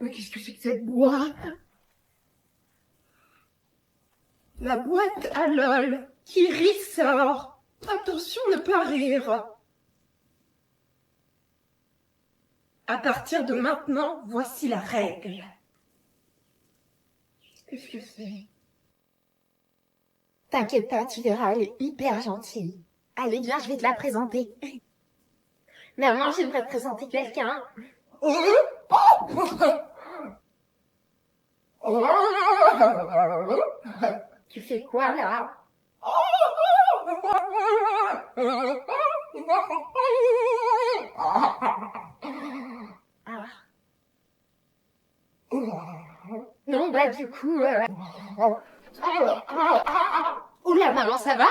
Mais qu'est-ce que c'est que cette boîte? La boîte à LOL qui ressort. Attention de ne pas rire. À partir de maintenant, voici la règle. Qu'est-ce que c'est? T'inquiète pas, tu verras, elle est hyper gentille. Allez, viens, je vais te la présenter. Maman, j'aimerais te présenter quelqu'un. Tu fais quoi, là? Ah. Non, bah du coup... Oula, maman, ça va?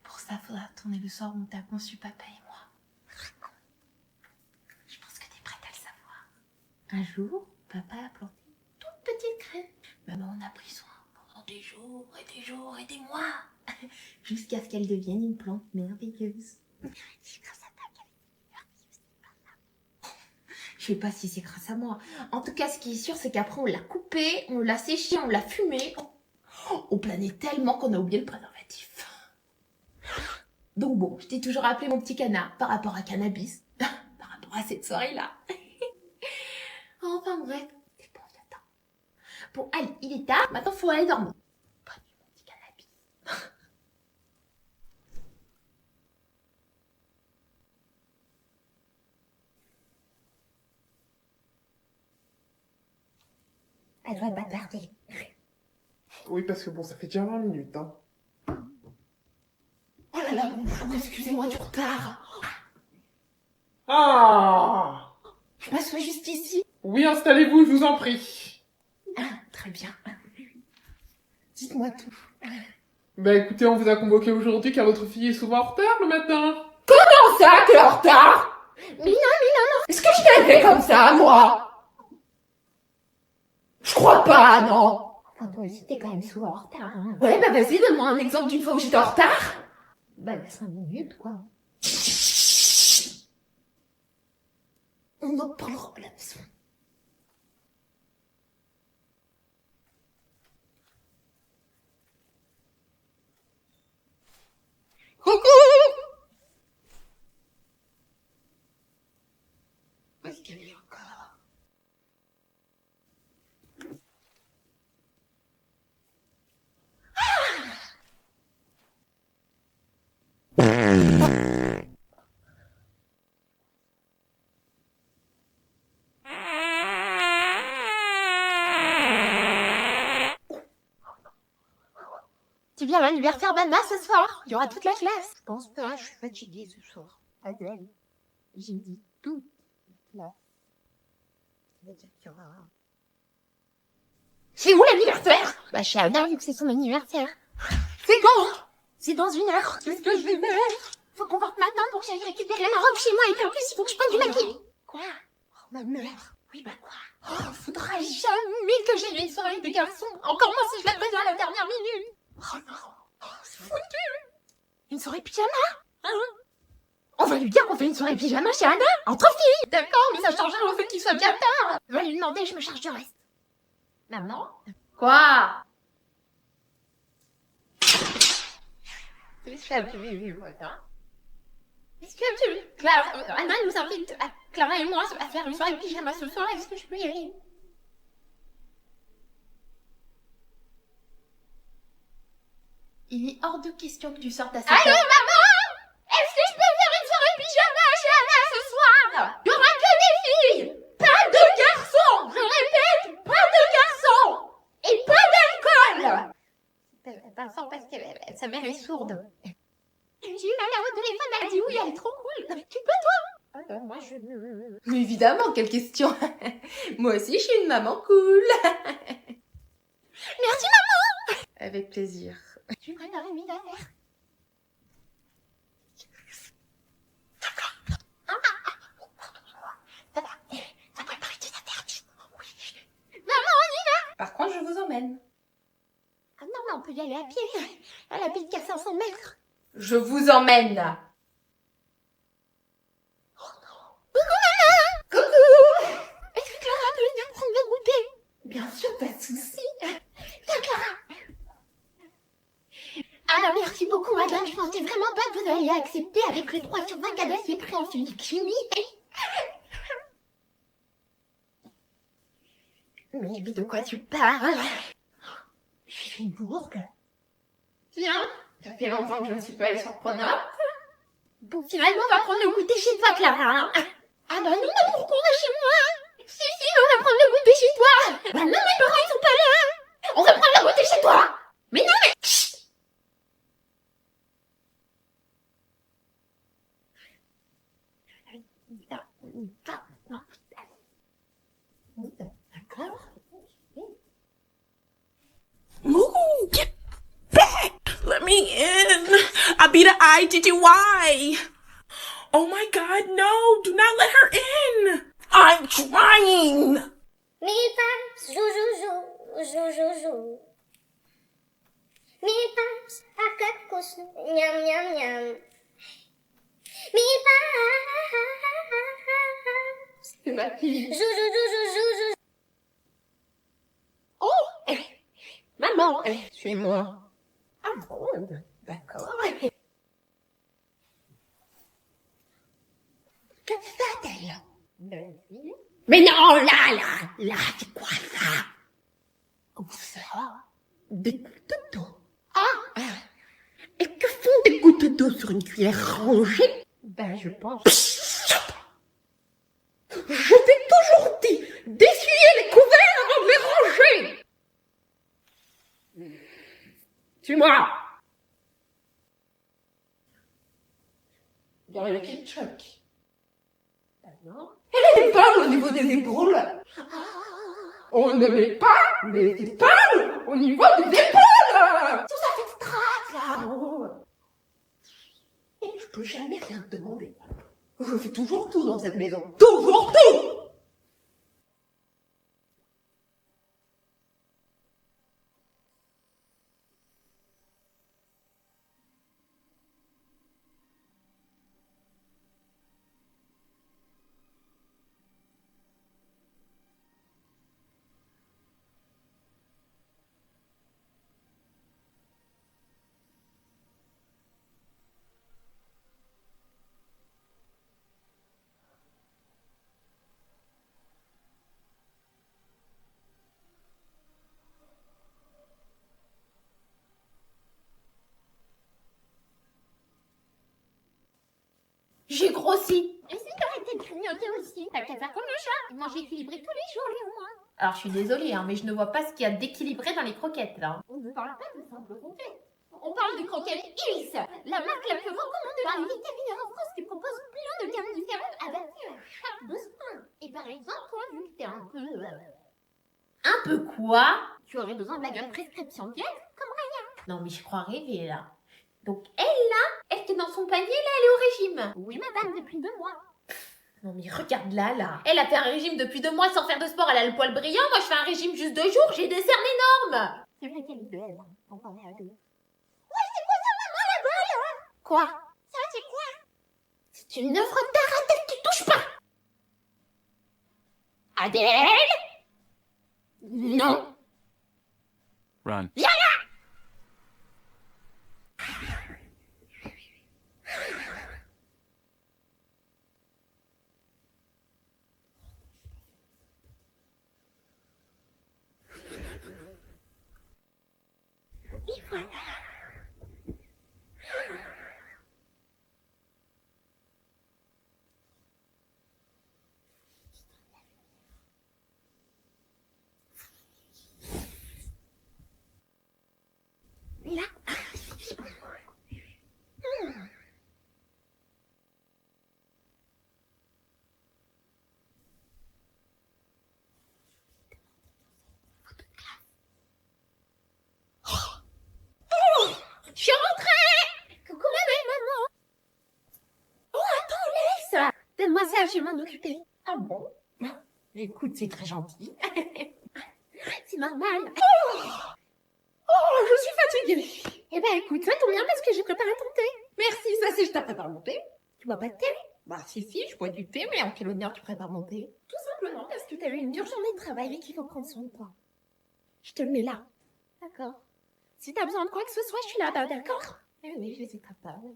Pour ça, faudra tourner le soir où on t'a conçu, papa et moi. Je pense que t'es prête à le savoir. Un jour, papa a planté une toute petite graine. Maman en a pris soin pendant des jours et des jours et des mois. Jusqu'à ce qu'elle devienne une plante merveilleuse. C'est grâce à ta qu'elle est merveilleuse. Je sais pas si c'est grâce à moi. En tout cas, ce qui est sûr, c'est qu'après, on l'a coupée, on l'a séchée, on l'a fumée. On planait tellement qu'on a oublié le préservatif. Donc bon, je t'ai toujours appelé mon petit canard par rapport à cannabis, par rapport à cette soirée-là. Enfin bref, c'est bon, attends. Bon, allez, il est tard, maintenant faut aller dormir. Bonne nuit, mon petit cannabis. Elle va pas tarder. Oui, parce que bon, ça fait déjà 20 minutes, hein. Oh là là, bonjour, excusez-moi du retard. Ah! Je m'assois juste ici. Oui, installez-vous, je vous en prie. Très bien. Dites-moi tout. Bah écoutez, on vous a convoqué aujourd'hui car votre fille est souvent en retard le matin. Comment ça, t'es en retard? Mais non. Est-ce que je t'ai fait comme ça, moi? Je crois pas, non. Enfin, toi aussi, t'es quand même souvent en retard, hein. Ouais, bah vas-y, donne-moi un exemple d'une fois où j'étais en retard. Bah, 5 minutes, quoi. On en parlera à la maison. Coucou! Où est-ce qu'elle est encore? Tu viens à l'anniversaire d'Anna ce soir? Il y aura toute la classe. Je pense pas, je suis fatiguée ce soir. Adèle, j'ai dit toute la classe. C'est où l'anniversaire? Bah, chez Anna, vu que c'est son anniversaire. C'est quand? C'est dans 1 heure. Qu'est-ce que je vais mettre? Faut qu'on parte maintenant pour que j'aille récupérer ma robe chez moi et puis en plus, il faut que je prenne du maquillage. Quoi? Oh, ma mère. Oui, bah quoi? Oh, faudra jamais que j'aille une soirée de garçons. Encore moins si je la préviens à la dernière minute. Oh non. Oh, c'est foutu. Une soirée pyjama? Hein? On va lui dire qu'on fait une soirée pyjama chez Anna, entre filles. D'accord, mais ça change rien au fait qu'il soit bien tard. On va lui demander, je me charge du reste. Maman? Quoi? Est-ce que Clara, Anna nous invite, Clara et moi, à faire une soirée pyjama ce soir. Est-ce que je peux y aller? Il est hors de question que tu sortes à cette Allô, heure. maman? Est-ce que je peux faire une soirée pyjama chez Anna ce soir? Il y aura que des filles, pas de garçons. Je répète, pas de garçons. Et pas d'alcool. Vincent, parce que sa mère est sourde. J'ai eu ma mère au téléphone, elle a dit oui, elle est trop cool. Tu peux, toi? Moi, je... Mais évidemment, quelle question. Moi aussi, je suis une maman cool. Merci, maman. Avec plaisir. Tu connais la remise y aller à pied. Elle habite qu'à 500 mètres. Je vous emmène. Coucou! Est-ce que Clara peut venir prendre le goûter? Bien sûr, pas de souci. Tiens, Clara. Alors, merci beaucoup, madame. Je pensais vraiment pas que vous alliez accepter avec les 3 sur 20 cadavres prêts en physique chimie. Mais de quoi tu parles? Je suis une bourgue. Tiens, ça fait longtemps que je ne suis pas allée sur Promenade. Bon, finalement, on va prendre le goûter chez toi, Clara. Ah bah non, mais pourquoi chez moi? Si, on va prendre le goûter chez toi. Bah non, mes parents, ils sont pas là. On va prendre le goûter chez toi. Mais non, mais... Chut. D'accord. Ooh, get back! Let me in. I'll be the IGGY. Oh my god, no! Do not let her in! I'm trying! Mi fa, jou, jou, jou, jou, jou, jou. Mi fa, akakus, nyam, nyam, nyam. Mi fa, C'est ma fille. jou, jou, jou, jou, jou, jou. Oh, maman, suis-moi. Ah bon, d'accord. Que fait-elle? Mais non, là, c'est quoi ça? Où ça? Des gouttes d'eau. Ah, et que font des gouttes d'eau sur une cuillère rangée? Ben, je pense. Je t'ai toujours dit d'essuyer les couverts avant de les ranger. Suis-moi. Dans le ketchup. Non. Elle parle au niveau des épaules. On ne met pas les épaules au niveau des épaules. Tout ça fait strass, là. Et je peux jamais rien te demander. Je fais toujours tout dans cette maison. Toujours tout. J'ai grossi. Et si t'aurais été grignoté aussi? T'as qu'à faire comme le chat. Manger équilibré tous les jours, Léon. Alors, je suis désolée, hein, mais je ne vois pas ce qu'il y a d'équilibré dans les croquettes, là. On ne parle pas de simple croquettes. On parle de croquettes Iris, la marque la plus recommandée par les vétérinaires en France qui propose plein de gammes différentes adaptées à chaque besoin. Et par exemple, toi, vu que t'es un peu... Un peu quoi? Tu aurais besoin de la gamme prescription diète, comme rien. Non, mais je crois rêver, là. Donc, elle, là, elle qui est dans son panier, là, elle est au régime. Oui, madame, depuis 2 mois. Non, mais regarde-la, là. Elle a fait un régime depuis 2 mois sans faire de sport, elle a le poil brillant. Moi, je fais un régime juste 2 jours, j'ai des cernes énormes. C'est vrai qu'elle est belle, hein. On parlait à deux. Ouais, c'est quoi ça, maman, la balle? Quoi? Ça, c'est quoi? C'est une œuvre d'art à tête qui touche pas. Adèle? Non. Run. Viens là! Et voilà. Là. Je suis rentrée! Coucou maman! Oh, attends, laisse! Donne-moi ça, je vais m'en occuper. Ah bon? Écoute, c'est très gentil. C'est normal. Oh, Oh, je suis fatiguée. Eh ben écoute, ça tombe bien parce que j'ai préparé ton thé. Merci, ça c'est je t'apprépare mon thé. Tu bois pas de thé? Bah si, je bois du thé, mais en quel honneur tu prépares mon thé? Tout simplement parce que t'as eu une dure journée de travail et qu'il faut prendre soin de toi. Je te le mets là. D'accord. Si t'as besoin de quoi que ce soit, je suis là, d'accord? Oui, je suis capable.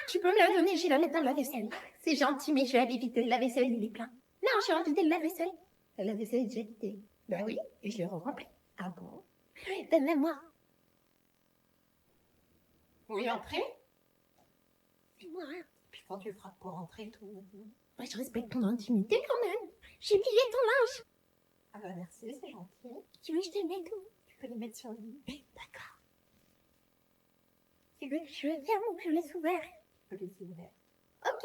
Tu peux me la donner, je vais la mettre dans la vaisselle. C'est gentil, mais je vais aller vider le lave-vaisselle, il est plein. Non, j'ai envie de le lave-vaisselle. Le lave-vaisselle est déjà vidé. Bah oui, et je le remplis. Ah bon? Donne-la-moi. Oui, entrez. Dis-moi. Puis quand tu frappes pour entrer, tout. Moi, je respecte ton intimité quand même. J'ai plié ton linge. Ah bah merci, c'est gentil. Tu veux que je te le mette où? Tu peux les mettre sur le lit. D'accord. Tu veux que je ferme ou que je laisse ouvert? Je peux les ouvrir. Ok.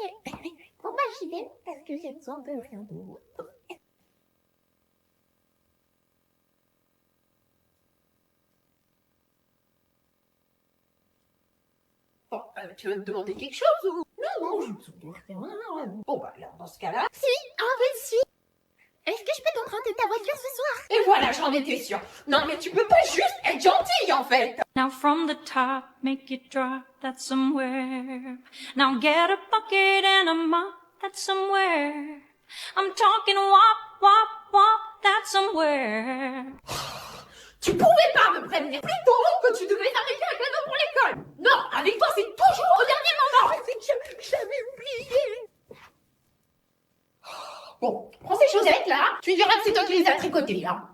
Bon bah j'y vais parce que j'ai besoin de rien d'autre. Bon, tu veux me demander quelque chose ou? Non, je me souviens rien. Bon bah alors dans ce cas-là. Si, en fait si. Est-ce que je peux t'emprunter ta voiture ce soir? Et voilà, j'en étais sûre. Non mais tu peux pas juste être gentille en fait. Now from the top, make it drop, that's somewhere. Now get a bucket and a mop, that's somewhere. I'm talking wop, wop, wop, that's somewhere. Tu pouvais pas me prévenir plus tôt que tu devais t'arrêter avec la pour l'école. Non, avec toi c'est toujours au dernier moment. J'avais oublié. Bon, prends ces chaussettes là. Tu verras que c'est toi qui les as tricotées, hein.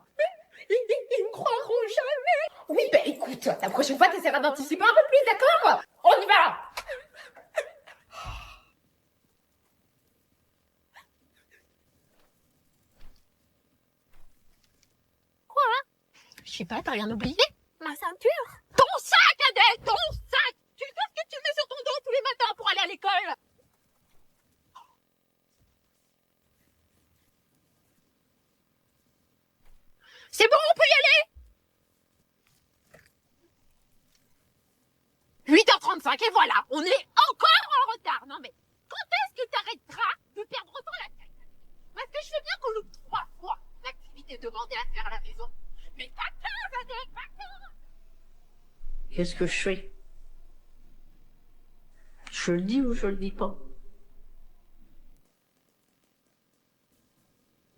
Ils me croiront jamais. Oui, bah écoute, la prochaine fois t'essaieras d'anticiper un peu plus, d'accord? On y va. Quoi? Je sais pas, t'as rien oublié? Ma ceinture? Ton sac, Adèle, ton sac. Tu sais ce que tu mets sur ton dos tous les matins pour aller à l'école? C'est bon, on peut y aller? 8h35 et voilà, on est encore en retard. Non mais, quand est-ce que t'arrêteras de perdre autant la tête? Parce que je veux bien qu'on loupe 3 fois l'activité demandée à faire à la maison. Mais pas 15, Adèle, pas 15. Qu'est-ce que je fais? Je le dis ou je le dis pas?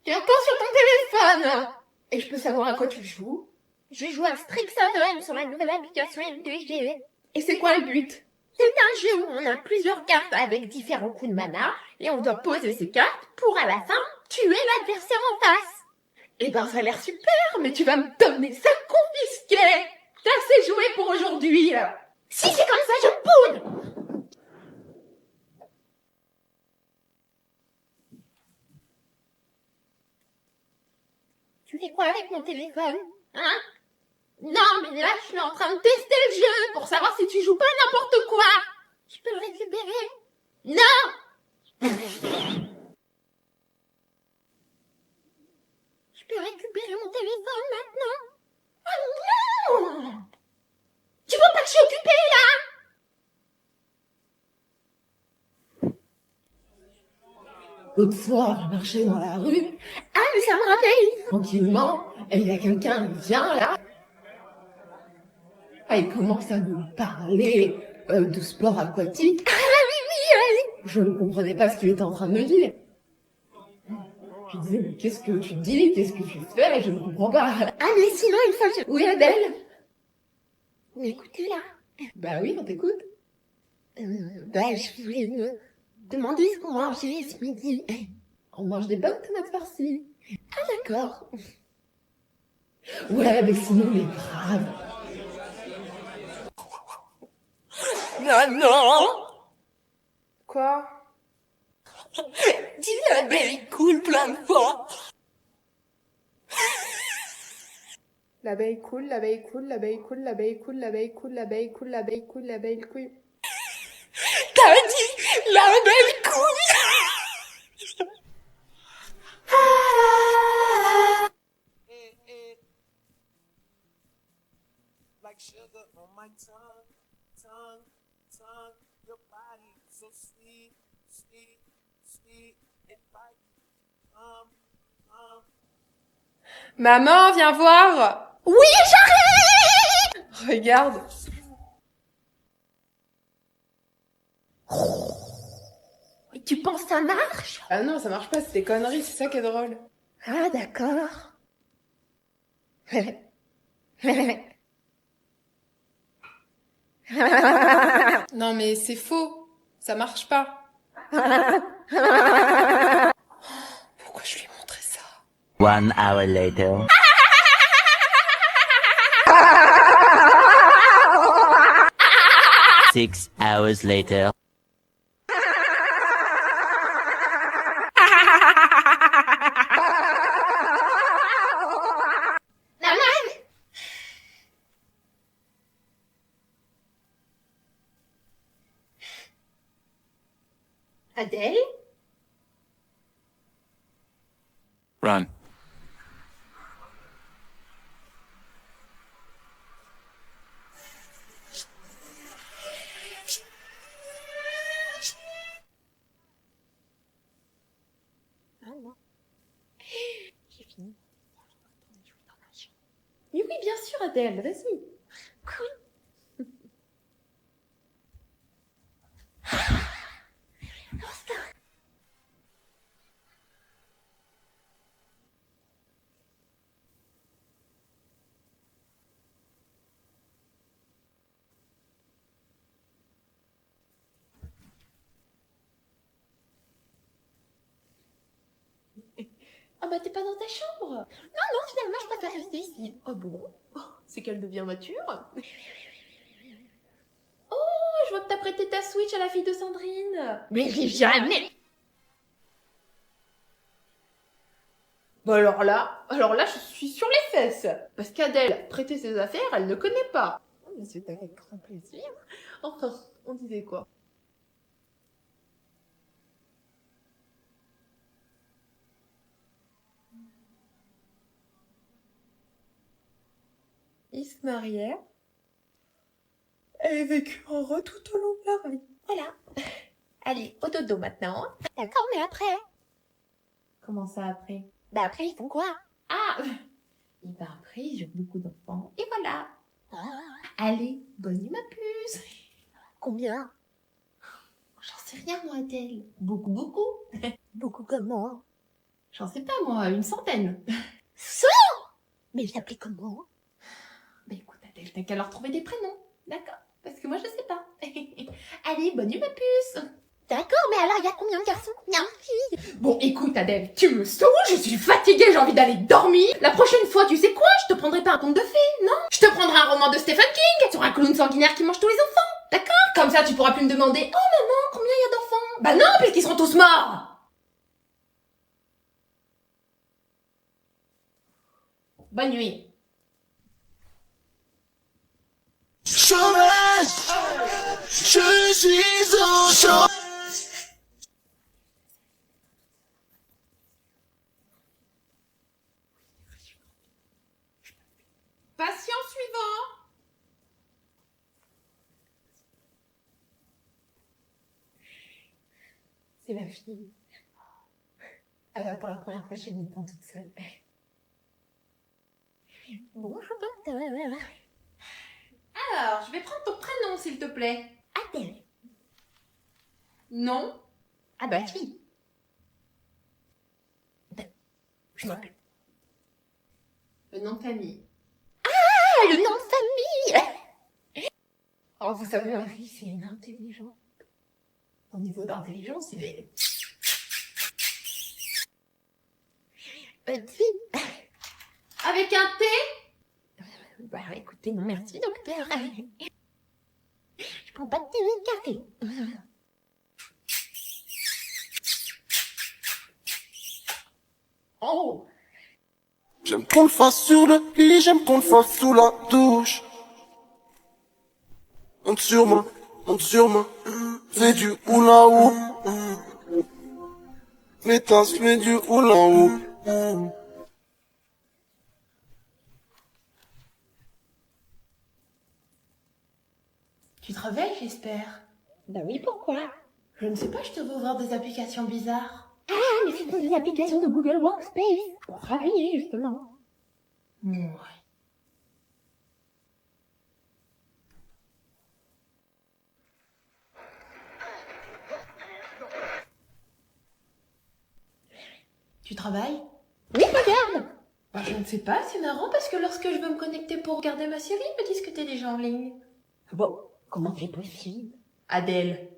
Tu entends sur ton téléphone. Et je peux savoir à quoi tu joues? Je joue à Strixhaven sur la nouvelle application MDG. Et c'est quoi le but? C'est un jeu où on a plusieurs cartes avec différents coups de mana et on doit poser ces cartes pour à la fin tuer l'adversaire en face. Eh ben ça a l'air super, mais tu vas me donner ça confisqué. T'as assez joué pour aujourd'hui. Si c'est comme ça, je poudre. Tu fais quoi avec mon téléphone? Hein? Non, mais là, je suis en train de tester le jeu pour savoir si tu joues pas n'importe quoi. Je peux le récupérer? Non! Je peux récupérer mon téléphone maintenant? Oh non! Tu vois pas que je suis occupée, là? L'autre soir, je marchais dans la rue. Ah, mais ça me rappelle. Tranquillement, et il y a quelqu'un qui vient là. Ah, il commence à nous parler de sport aquatique. Ah oui. Je ne comprenais pas ce qu'il était en train de me dire. Je disais, mais qu'est-ce que tu dis? Qu'est-ce que tu fais? Je ne comprends pas. Ah, mais sinon, une fois, Oui, Adèle? Mais écoutez là. Bah oui, on t'écoute. Je voulais me demander ce qu'on mangeait ce midi. On mange des bonnes tomates farcies. Ah, d'accord. Ouais, mais sinon, on est grave. Non. Quoi? Dis la belle cool plein de fois. L'abeille cool, l'abeille cool, l'abeille cool, l'abeille cool, l'abeille cool, l'abeille cool, l'abeille cool, l'abeille cool. T'as dit la belle couille. Like sugar on my tongue, tongue, tongue. Your body so sweet, sweet, sweet. It bites, Maman, viens voir. Oui, j'arrive! Regarde. Et tu penses ça marche? Ah non, ça marche pas, c'est des conneries, c'est ça qui est drôle. Ah, d'accord. Non mais c'est faux, ça marche pas. Pourquoi je lui ai montré ça? 1 hour later. Six hours later. Adèle? Run. J'ai fini. Mais oui, bien sûr, Adèle, vas-y. Cool. Ah bah t'es pas dans ta chambre. Non, finalement, je préfère rester ici. Oh bon? C'est qu'elle devient mature. Oh, je vois que t'as prêté ta Switch à la fille de Sandrine. Mais jamais! Bah alors là, je suis sur les fesses. Parce qu'Adèle, prêter ses affaires, elle ne connaît pas. C'est avec grand plaisir. Enfin, on disait quoi? Ils se marièrent. Et vécurent heureux tout au long de leur vie. Voilà. Allez, au dodo maintenant. D'accord, mais après? Comment ça après? Bah après, ils font quoi? Ah et bah après, ils ont beaucoup d'enfants. Et voilà. Ah, Allez, bonne nuit ma puce. combien? J'en sais rien moi Adèle. Beaucoup. Beaucoup comment? J'en sais pas moi, une centaine. Mais il s'appelait comment? Bah écoute Adèle, t'as qu'à leur trouver des prénoms. D'accord? Parce que moi je sais pas. Allez, bonne nuit ma puce. D'accord, mais alors il y a combien de garçons? Combien de filles? Bon, écoute Adèle, tu me saoules, je suis fatiguée, j'ai envie d'aller dormir. La prochaine fois, tu sais quoi? Je te prendrai pas un conte de fées, non? Je te prendrai un roman de Stephen King sur un clown sanguinaire qui mange tous les enfants. D'accord? Comme ça, tu pourras plus me demander, oh maman, combien il y a d'enfants? Bah non, puisqu'ils seront tous morts. Bonne nuit. Chômage, je suis au chômage. Patient suivant. C'est ma fille. Alors pour la première fois, j'ai mis devant toute seule. Bonjour, docteur. Alors, je vais prendre ton prénom, s'il te plaît. Adèle. Non? Ah bah si. Je m'appelle. Le nom de famille. Ah, le nom de famille. Oh, vous savez, ma fille, c'est une intelligente. Au niveau d'intelligence, il est... Bonne fille. Avec un T? Bah écoutez, non merci, docteur. Je prends pas de thé ni de café. Oh! J'aime qu'on le fasse sur le lit, j'aime qu'on le fasse sous la douche. Monte sur moi, fais du hula hoop. Mes tasses, fais du hula hoop. Tu te réveilles, j'espère? Bah oui, pourquoi? Je ne sais pas, je te veux ouvrir des applications bizarres. Ah, mais c'est pour les applications de Google Workspace. Pour travailler, justement. Ouais. Tu travailles? Oui, regarde. Bah, je ne sais pas, c'est marrant parce que lorsque je veux me connecter pour regarder ma série, ils me disent que t'es déjà en ligne. Bon, comment c'est possible? Adèle.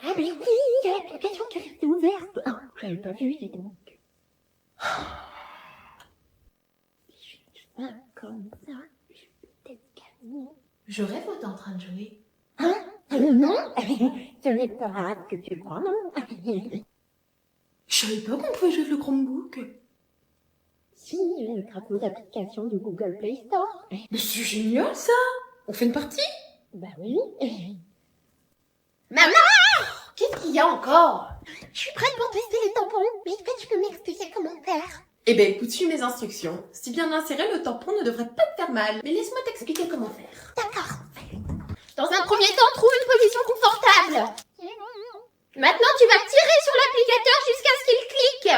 Ah mais oui, il y a l'application qui restait ouverte. Ah, j'avais pas vu, c'est donc. Comme ça, je suis peut-être calme. Je rêve ou t'es en train de jouer? Hein? Non, ce n'est pas ce que tu crois, non? Je savais pas qu'on pouvait jouer avec le Chromebook. Si, grâce aux applications du Google Play Store. Mais c'est génial ça! On fait une partie? Bah oui. Maman! Qu'est-ce qu'il y a encore? Je suis prête pour tester les tampons, mais est-ce que tu peux m'expliquer comment faire? Eh ben écoute, suis mes instructions. Si bien inséré, le tampon ne devrait pas te faire mal. Mais laisse-moi t'expliquer comment faire. D'accord. Dans un premier temps, trouve une position confortable. Maintenant, tu vas tirer sur l'applicateur jusqu'à ce qu'il clique.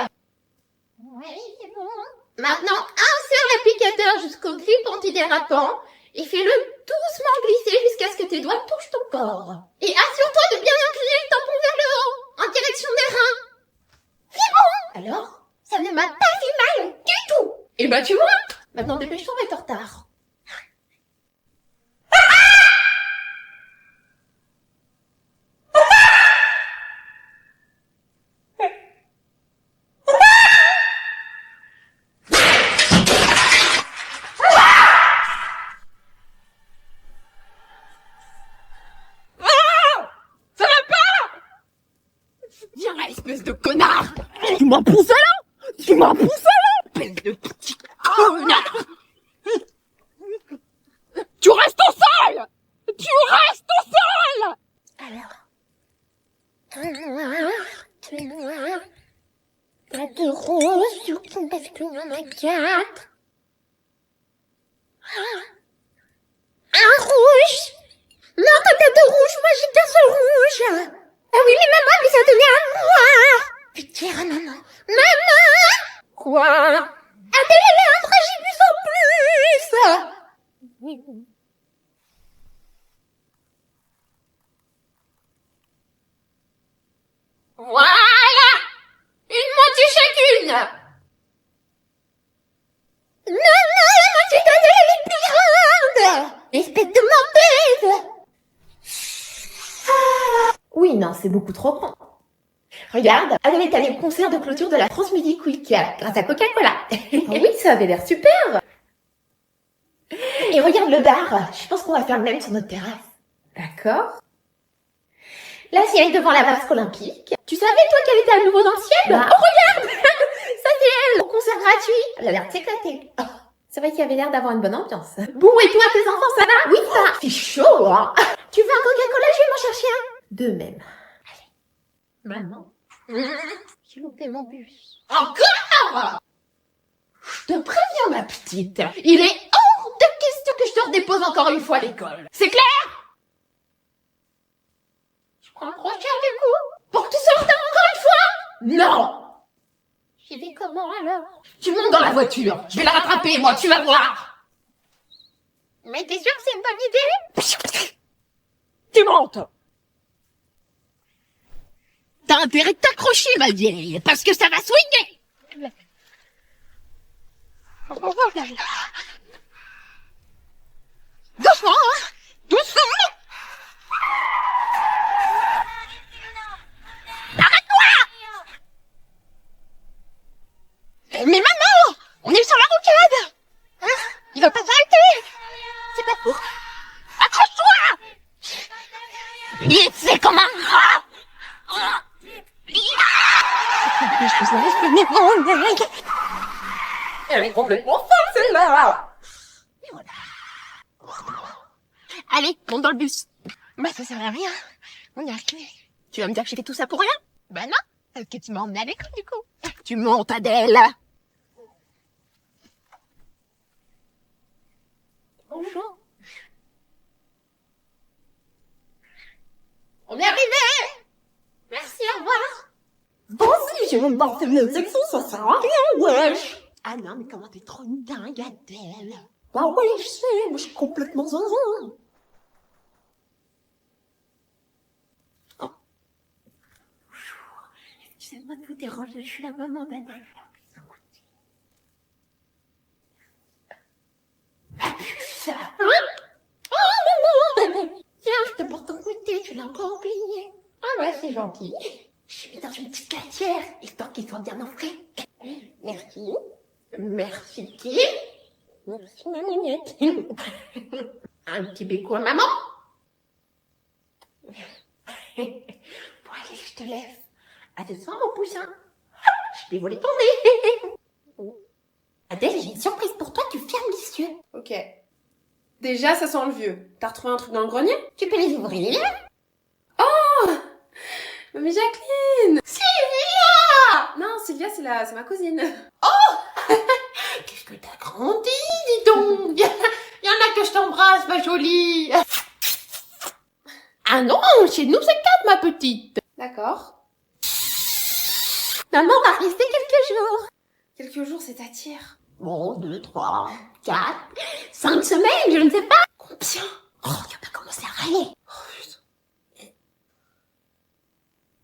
Oui, c'est bon. Maintenant, insère l'applicateur jusqu'au clip antidérapant et fais-le doucement glisser jusqu'à ce que tes doigts touchent ton corps. Et assure-toi de bien incliner le tampon vers le haut, en direction des reins. C'est bon. Alors? Ça ne m'a pas fait mal du tout. Eh ben, tu vois. Maintenant, dépêche-toi, on va être en retard. Viens là, espèce de connard. Tu m'as poussé là. Tu m'as poussé là. Espèce de petit connard. Tu restes au sol. Tu restes au sol. Alors. Pas de rose sur ton parce qu'il y en a 4. Un rouge. Non, t'as pas de rouge, moi j'ai qu'un seul rouge. Ah oui, mais maman les a donnés à moi. Putain, maman. Maman. Quoi? Adèle, elle est un dragibus en plus. Oui. Voilà! Une moitié chacune! Non, la moitié d'Adèle, elle est plus grande. Espèce de menteuse. Oui, non, c'est beaucoup trop grand. Regarde, Adèle est allée au concert de clôture de la Transmidi Quick grâce à Coca-Cola. Oui, ça avait l'air super. Et regarde le bar. Je pense qu'on va faire le même sur notre terrasse. D'accord. Là, si elle est devant la vasque olympique. Tu savais, toi, qu'elle était à nouveau dans le ciel? Oh, regarde. Ça, c'est elle. Au concert gratuit. Elle a l'air de s'éclater. Oh, c'est vrai qu'il y avait l'air d'avoir une bonne ambiance. Bon, et toi, tes enfants, ça va? Oui, ça va. C'est chaud, hein. Tu veux un Coca-Cola? Je vais m'en chercher un. De même. Allez. Maman. J'ai loupé mon bus. Encore! Je te préviens, ma petite. Il est hors de question que je te redépose encore une fois à l'école. C'est clair? Je prends le prochain du coup. Pour que tu sois en retard encore une fois? Non! J'y vais comment alors? Tu montes dans la voiture. Je vais la rattraper, moi, tu vas voir. Mais t'es sûr que c'est une bonne idée? Tu montes. T'as intérêt de t'accrocher, ma vieille, parce que ça va swinguer. Oh là là. Doucement, hein? Doucement. Arrête-toi! Mais maman, on est sur la rocade. Hein? Il va pas s'arrêter. C'est pas faux. Accroche-toi! Il fait comme un rat. Elle est complètement folle, celle-là. Allez, monte dans le bus. Bah, ça sert à rien. On y arrive. Tu vas me dire que j'ai fait tout ça pour rien? Bah non, parce que tu m'as emmené à l'école, du coup. Tu montes, Adèle. Bonjour. On est arrivé. Merci, au revoir. Bon, si je me porte mes sections, ça sert à rien, wesh. Ah non, mais comment t'es trop une dingue, Adèle. Bah oui, je sais, moi je suis complètement zinzin. Oh. Excusez-moi de vous déranger, je suis la maman d'Adèle. Ça. Oh maman, tiens, je te porte ton goûter, tu l'as encore oublié. Ah ouais, c'est gentil. Je suis dans une petite catière, histoire qu'il soit bien enflé. Merci. Merci qui? Merci ma mignette. Un petit béco à maman. Bon allez, je te laisse. Attention mon poussin. Je t'ai volé ton nez. Adèle, j'ai une surprise pour toi, tu fermes les yeux. Ok. Déjà, ça sent le vieux. T'as retrouvé un truc dans le grenier? Tu peux les ouvrir. Oh! Mais Jacqueline! Sylvia! Non, Sylvia, c'est ma cousine. Oh! Qu'est-ce que t'as grandi, dis donc! Il y en a que je t'embrasse, ma jolie! Ah non, chez nous c'est 4, ma petite! D'accord. Maman va rester quelques jours. Quelques jours, c'est t'attire. Bon, 2, 3, 4, 5 semaines, je ne sais pas. Combien? Oh, tu vas commencer à râler. Oh putain.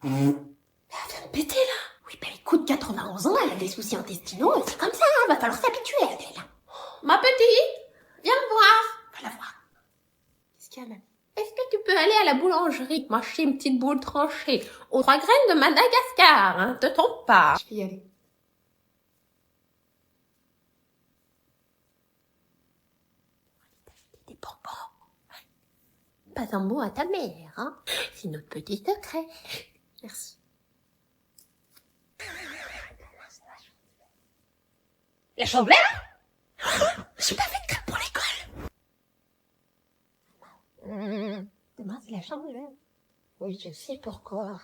Elle va me péter là. Oui, bah écoute, 91 ans, elle a des soucis intestinaux, c'est comme ça, va falloir s'habituer, Adèle. Ma petite, viens me voir. Va la voir. Qu'est-ce qu'il y a, mamie? Est-ce que tu peux aller à la boulangerie m'acheter une petite boule tranchée aux 3 graines de Madagascar, hein, te trompe pas. Je vais y aller. Des bonbons. Pas un mot à ta mère, hein. C'est notre petit secret. Merci. La chandeleur? J'ai pas fait de crêpes pour l'école. Demain, c'est la chandeleur. Oui, je sais pourquoi.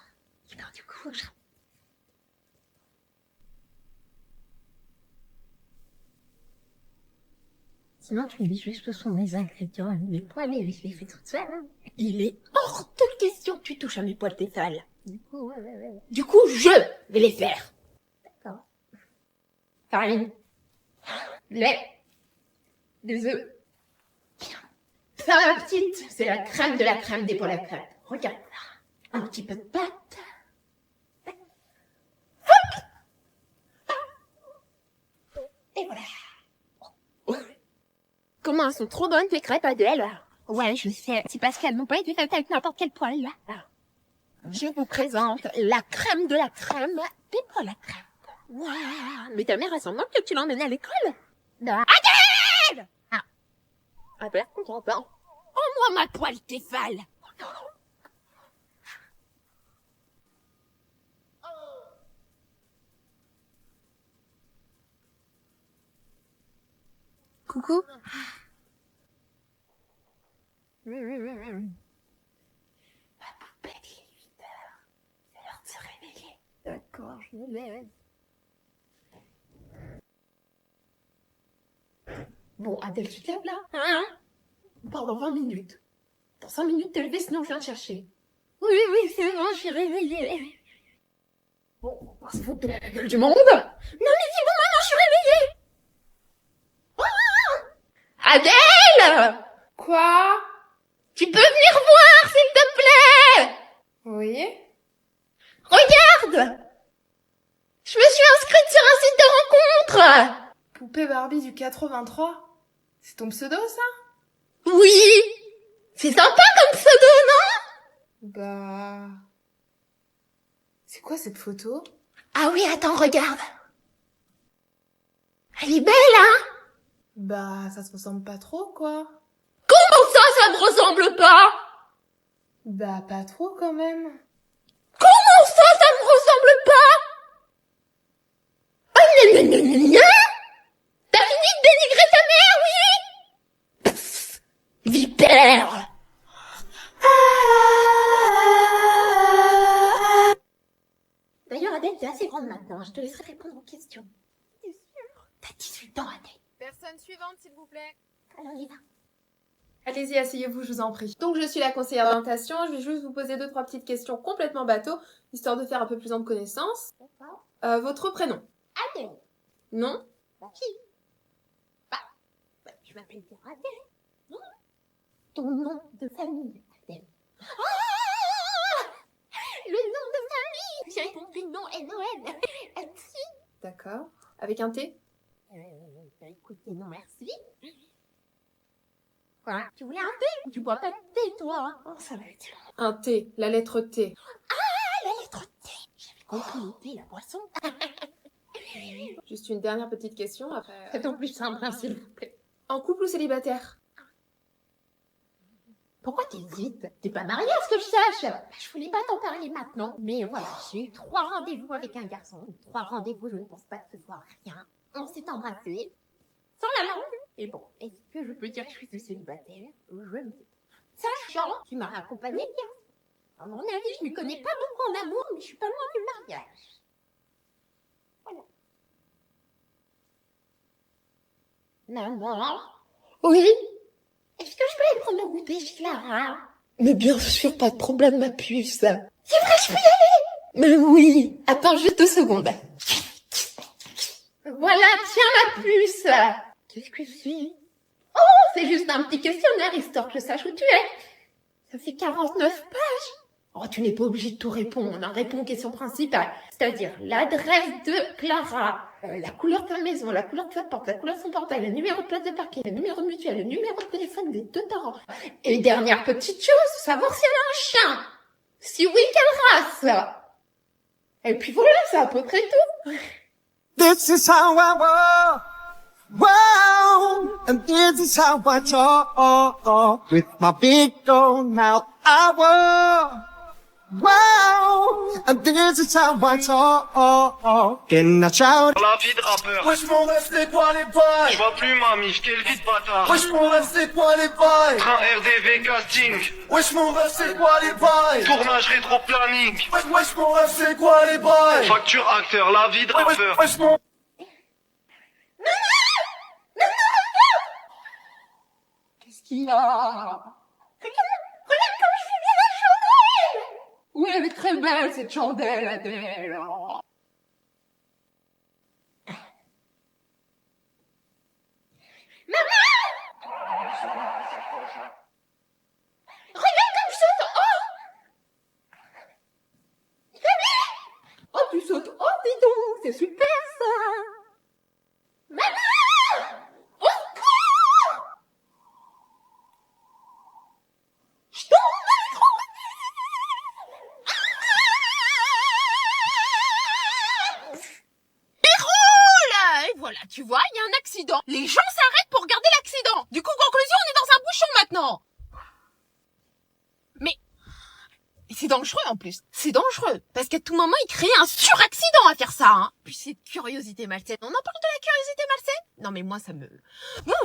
Alors, du coup, Sinon, tu me dis juste que ce sont mes ingrédients. Mais moi, mais je les fais toute seule. Hein. Il est hors de question que tu touches à mes poils tes sales. Du coup, je vais les faire. D'accord. Farine. Lait. Des œufs. Bien. Ça, ma petite, c'est la crème de la crème des poils à crème. Regarde là. Un petit peu de pâte. Et voilà. Comment elles sont trop bonnes tes crêpes, Adèle? Ouais, je sais. C'est parce qu'elles n'ont pas été faites avec n'importe quel poil, là. Je vous présente la crème de la crème des poils à crème. Waouh! Mais ta mère, elle s'en moque que tu l'emmènes à l'école? Non. Adèle! Ah. Ah ben, comprends pas. Oh, moi, ma poêle Tefal! Coucou. Ma poupée, il est 8 heures. C'est l'heure de se réveiller. D'accord, je me lève. Bon, Adèle, tu te lèves là? Hein? Pendant 20 minutes. Dans 5 minutes, te lever, sinon je viens te chercher. Oui, oui, c'est bon, je suis réveillée. Bon, on va se foutre de la gueule du monde. Non, mais dis bon, maman, je suis réveillée. Adèle! Quoi? Tu peux venir voir, s'il te plaît? Oui? Regarde! Je me suis inscrite sur un site de rencontre! Poupée Barbie du 83? C'est ton pseudo, ça? Oui! C'est sympa comme pseudo, non? Bah... C'est quoi cette photo? Ah oui, attends, regarde. Elle est belle, hein? Bah, ça se ressemble pas trop, quoi. Comment ça me ressemble pas? Bah, pas trop, quand même. Comment ça me ressemble pas? Oh, non. T'as fini de dénigrer ta mère, oui? Pff, vipère. D'ailleurs, Adèle, t'es assez grande maintenant. Je te laisserai répondre aux questions. T'es sûre? T'as 18 ans, Adèle. Personne suivante, s'il vous plaît. Alors, on y va. Allez-y, asseyez-vous, je vous en prie. Donc, je suis la conseillère d'orientation. Je vais juste vous poser 2-3 petites questions complètement bateau, histoire de faire un peu plus de connaissances. D'accord. Votre prénom? Adèle. Non? Ma fille. Je m'appelle bien Adèle. Non. Ton nom de famille, Adèle. Ah, le nom de famille. J'ai compris le nom N-O-N. D'accord. Avec un T? Écoutez, non merci. Voilà. Tu voulais un thé? Tu bois pas de thé, toi? Oh, ça va être long. Un T, la lettre T. Ah, la lettre T. J'avais compris le thé, la boisson. Juste une dernière petite question après. Faites en plus simple, hein, s'il vous plaît. En couple ou célibataire? Pourquoi t'hésites? T'es pas mariée à ce que je sache. Je voulais pas t'en parler maintenant, mais voilà, j'ai eu 3 rendez-vous avec un garçon. 3 rendez-vous, je ne pense pas que ce soit rien. On s'est embrassés, sans la langue. Et bon, est-ce que je peux dire que je suis célibataire? Je ne sais pas. Sachant, tu m'as accompagnée bien. À mon avis, je ne connais pas beaucoup en amour, mais je suis pas loin du mariage. Voilà. Maman? Oui? Est-ce que je peux aller prendre le goûter chez Clara? Mais bien sûr, pas de problème, ma puce. C'est vrai, je peux y aller? Mais oui. Attends juste 2 secondes. Voilà, tiens ma puce. Qu'est-ce que c'est? Oh, c'est juste un petit questionnaire, histoire que je sache où tu es. Ça fait 49 pages. Oh, tu n'es pas obligé de tout répondre. On répond aux questions principales. C'est-à-dire l'adresse de Clara, la couleur de ta maison, la couleur de sa porte, la couleur de son portail, le numéro de place de parking, le numéro de mutuelle, le numéro de téléphone des 2 parents. Et dernière petite chose, savoir si elle a un chien. Si oui, quelle race? Et puis voilà, c'est à peu près tout. This is how I walk. Wow, and this is how I talk. With my big old mouth, I walk. Wow, and this is how I talk. And I shout. La vie de rappeur. Wesh mon ref, c'est quoi les bails? Je vois plus ma mif, quelle vie de bâtard. Wesh mon ref, c'est quoi les bails? Train RDV casting. Wesh mon ref, c'est quoi les bails? Tournage rétro planning. Wesh mon ref, c'est quoi les bails? Facture acteur, la vie de rappeur. Wesh mon... Qu'est-ce qu'il y a? Regarde comme je suis bien la chandelle! Oui, elle est très belle, cette chandelle, Adèle. Maman! Regarde comme je saute! Oh! Mamie! Oh, tu sautes! Oh, dis donc, c'est super, ça! Maman! Au secours! Je tombe dans les trous! Il roule! Et voilà, tu vois, il y a un accident. Les gens s'arrêtent pour regarder l'accident. Du coup, conclusion, on est dans un bouchon maintenant. Mais c'est dangereux en plus. C'est dangereux. Parce qu'à tout moment, il crée un suraccident à faire ça. Hein. Puis c'est curiosité malsaine. On en parle de la curiosité malsaine? Non mais moi, ça me...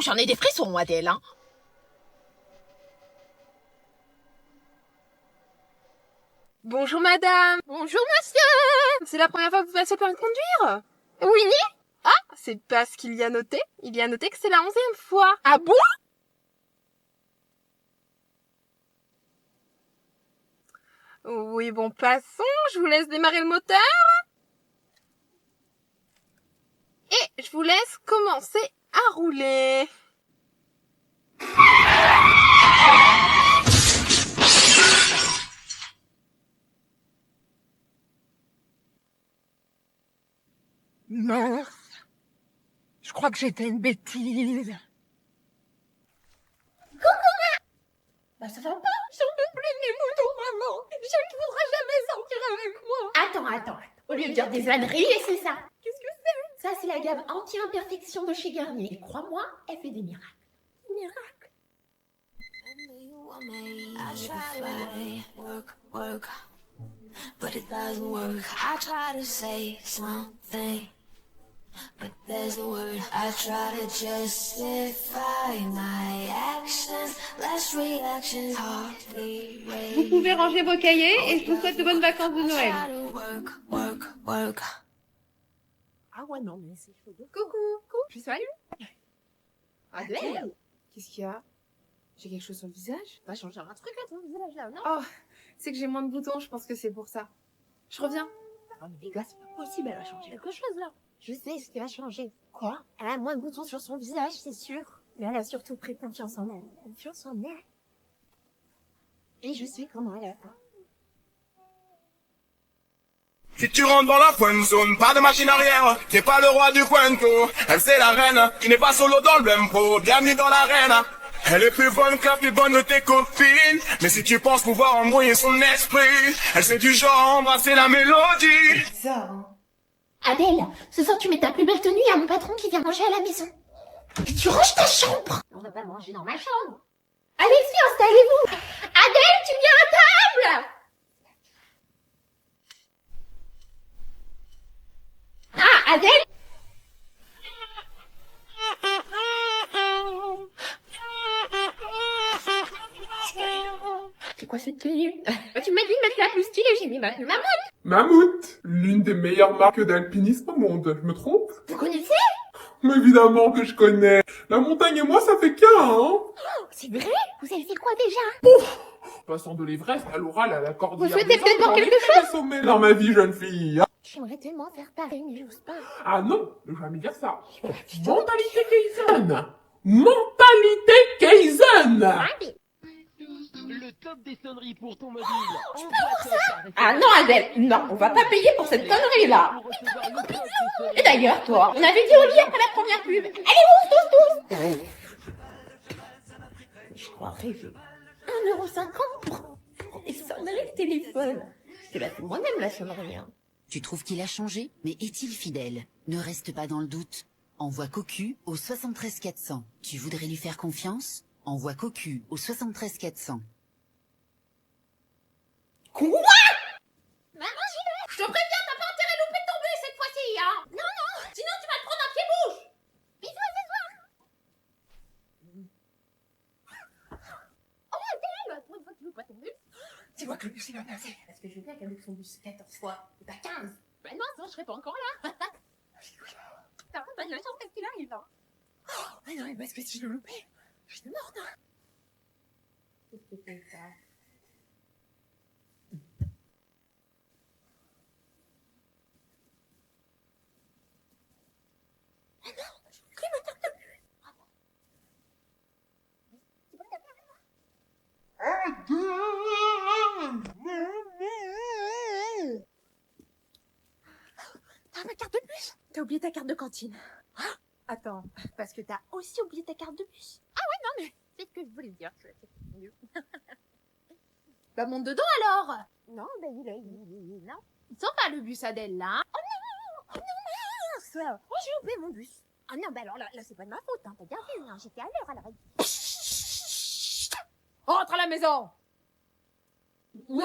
j'en ai des frissons, Adèle. Hein. Bonjour madame. Bonjour monsieur. C'est la première fois que vous passez le permis de conduire? Oui. Ah, c'est pas ce qu'il y a noté. Il y a noté que c'est la 11e fois. Ah bon? Oui, bon, passons. Je vous laisse démarrer le moteur. Et je vous laisse commencer à rouler. Mince. Je crois que j'ai fait une bêtise. Bah ça va pas, j'en peux plus de mes moutons, maman. Je ne voudrais jamais sortir avec moi. Attends. Au lieu de dire des âneries, c'est ça. Qu'est-ce que c'est? Ça, c'est la gamme anti-imperfection de chez Garnier. Et crois-moi, elle fait des miracles. Miracles. I try to work, but it doesn't work. I try to say something, but there's no word. I try to justify my actions, less reactions, hardly wait. Vous pouvez ranger vos cahiers et je vous souhaite de bonnes vacances de Noël. Work. Ah ouais, non, mais c'est chaud. Coucou. Puis salut. Adèle. Qu'est-ce qu'il y a? J'ai quelque chose sur le visage? Va changer un truc à ton visage là, non? Oh, c'est que j'ai moins de boutons, je pense que c'est pour ça. Je reviens. Non mais les gars, c'est pas possible, elle a changé quelque chose là. Je sais ce qui va changer. Quoi? Elle a moins de boutons sur son visage, c'est sûr. Mais elle a surtout pris confiance en elle. Confiance en elle. Et je sais comment elle a fait. Si tu rentres dans la friend zone, pas de machine arrière, t'es pas le roi du cuento. Elle c'est la reine, qui n'est pas solo dans le même pro, bienvenue dans l'arène. Elle est plus bonne que la plus bonne de tes copines, mais si tu penses pouvoir embrouiller son esprit, elle c'est du genre à embrasser la mélodie. Bizarre, hein. Adèle, ce soir tu mets ta plus belle tenue, il y a mon patron qui vient manger à la maison. Et tu ranges ta chambre. On va pas manger dans ma chambre. Alexis, installez-vous. Adèle, tu viens à table. Ah, Adèle. C'est quoi cette tenue? Tu m'as dit de mettre la plus stylée, j'ai mis ma mammouth. Mammouth, l'une des meilleures marques d'alpinisme au monde, je me trompe? Vous connaissez? Mais évidemment que je connais. La montagne et moi, ça fait qu'un, hein? Oh, c'est vrai? Vous avez fait quoi déjà? Passant de l'Everest à l'Oural à la Cordillère. Vous souhaitez des peut-être Andes, voir quelque j'en ai fait chose? des sommets dans ma vie, jeune fille. J'aimerais tellement faire pareil, mais j'ose pas. Ah non, ne jamais dire ça. Mentalité Kaizen. Mentalité Kaizen. Le top des sonneries pour ton mobile. Ah non, Adèle, non, on va pas payer pour cette connerie-là. Et d'ailleurs, toi, on avait dit au lit après la première pub. Allez, ouf, Je crois rêver. 1,50 € pour des sonneries de téléphone. Je la fais moi-même, la sonnerie, hein. Tu trouves qu'il a changé, mais est-il fidèle? Ne reste pas dans le doute. Envoie Cocu au 73 400. Tu voudrais lui faire confiance? Envoie Cocu au 73 400. Quoi? Maman, j'y vais. Je te préviens, t'as pas intérêt à louper ton but cette fois-ci, hein. Non, non, sinon tu vas te prendre un pied-bouche. Bisous, Oh, Adèle, pour une fois que tu loupes pas ton bus. Tu vois que le bus il va passer. Parce que je veux bien qu'elle loupe son bus 14 fois, et pas 15. Ben non, sinon je serais pas encore là. T'as pas de la chance parce qu'il arrive, hein. Oh, mais non, mais parce que si je le loupais, je suis morte, hein. Qu'est-ce que c'est ça? T'as ma carte de bus? T'as oublié ta carte de cantine. Attends, parce que t'as aussi oublié ta carte de bus. Ah ouais, non, mais c'est ce que je voulais dire. C'est mieux. Bah monte dedans alors. Non, ben non. Il s'en va le bus Adèle là. Oh non, mince. Oh, j'ai oublié mon bus. Ah non, ben alors là c'est pas de ma faute, hein. T'as bien vu, hein. J'étais à l'heure à l'arrêt. Rentre à la maison. Oh,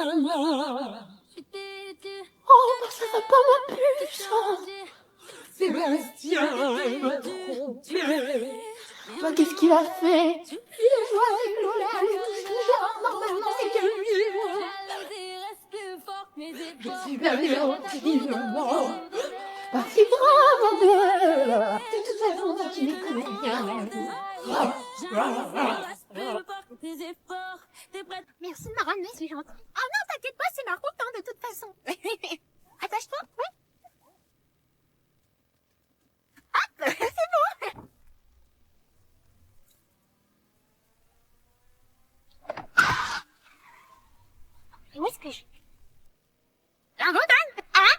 ça va pas mon bus. Sébastien, toi, qu'est-ce qu'il a fait? Il a joué avec Lola, normalement c'est que lui. Je suis allée au tribunal. Pas si brave, de toute façon, tu me connais bien. Merci de me ramener, c'est gentil. Ah non, t'inquiète pas, c'est ma route, hein, de toute façon. Attache-toi, oui. Hop, c'est bon. Où est-ce que je... La montagne? Ah?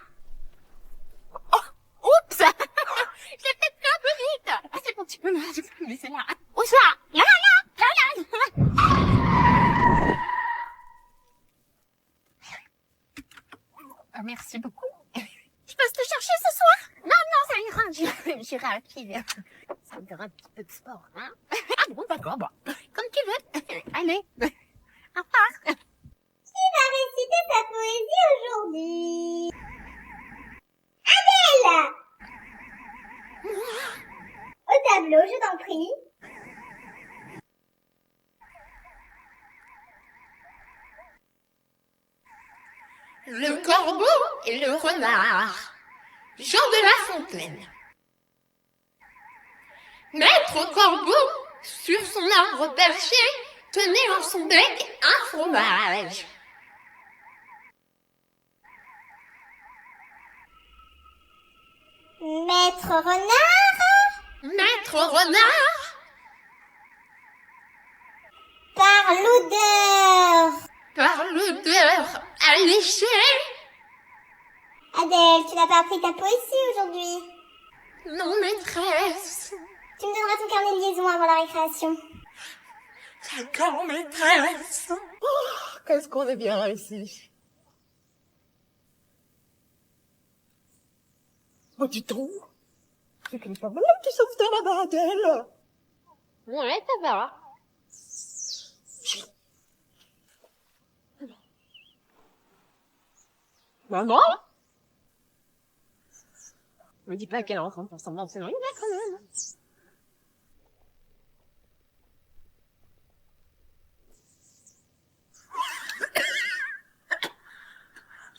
Oh, oups. J'ai peut-être fait un peu vite. Ah, c'est bon, tu peux me laisser là. Où ça? Là, là, là, là, là. Ah, merci beaucoup. Je peux te chercher ce soir? Non, non, ça ira. J'irai à pied. Ça me fera un petit peu de sport, hein? Ah bon, d'accord, bon. Comme tu veux. Allez. Au revoir. Qui va réciter sa poésie aujourd'hui? Adèle! Au tableau, je t'en prie. Le corbeau et le renard, Jean de La Fontaine. Maître corbeau, sur son arbre perché, tenait en son bec un fromage. Maître renard. Maître renard. Par l'odeur. Par l'odeur alléchée. Adèle, tu n'as pas appris ta poésie aujourd'hui. Non, maîtresse. Tu me donneras ton carnet de liaison avant la récréation. D'accord, maîtresse. Oh, qu'est-ce qu'on est bien ici. Oh, dis donc. C'est qu'une femme qui sauvetait là-bas, Adèle. Ouais, ça va. Maman? Me dis pas qu'elle est en train de faire semblant de s'éloigner quand même.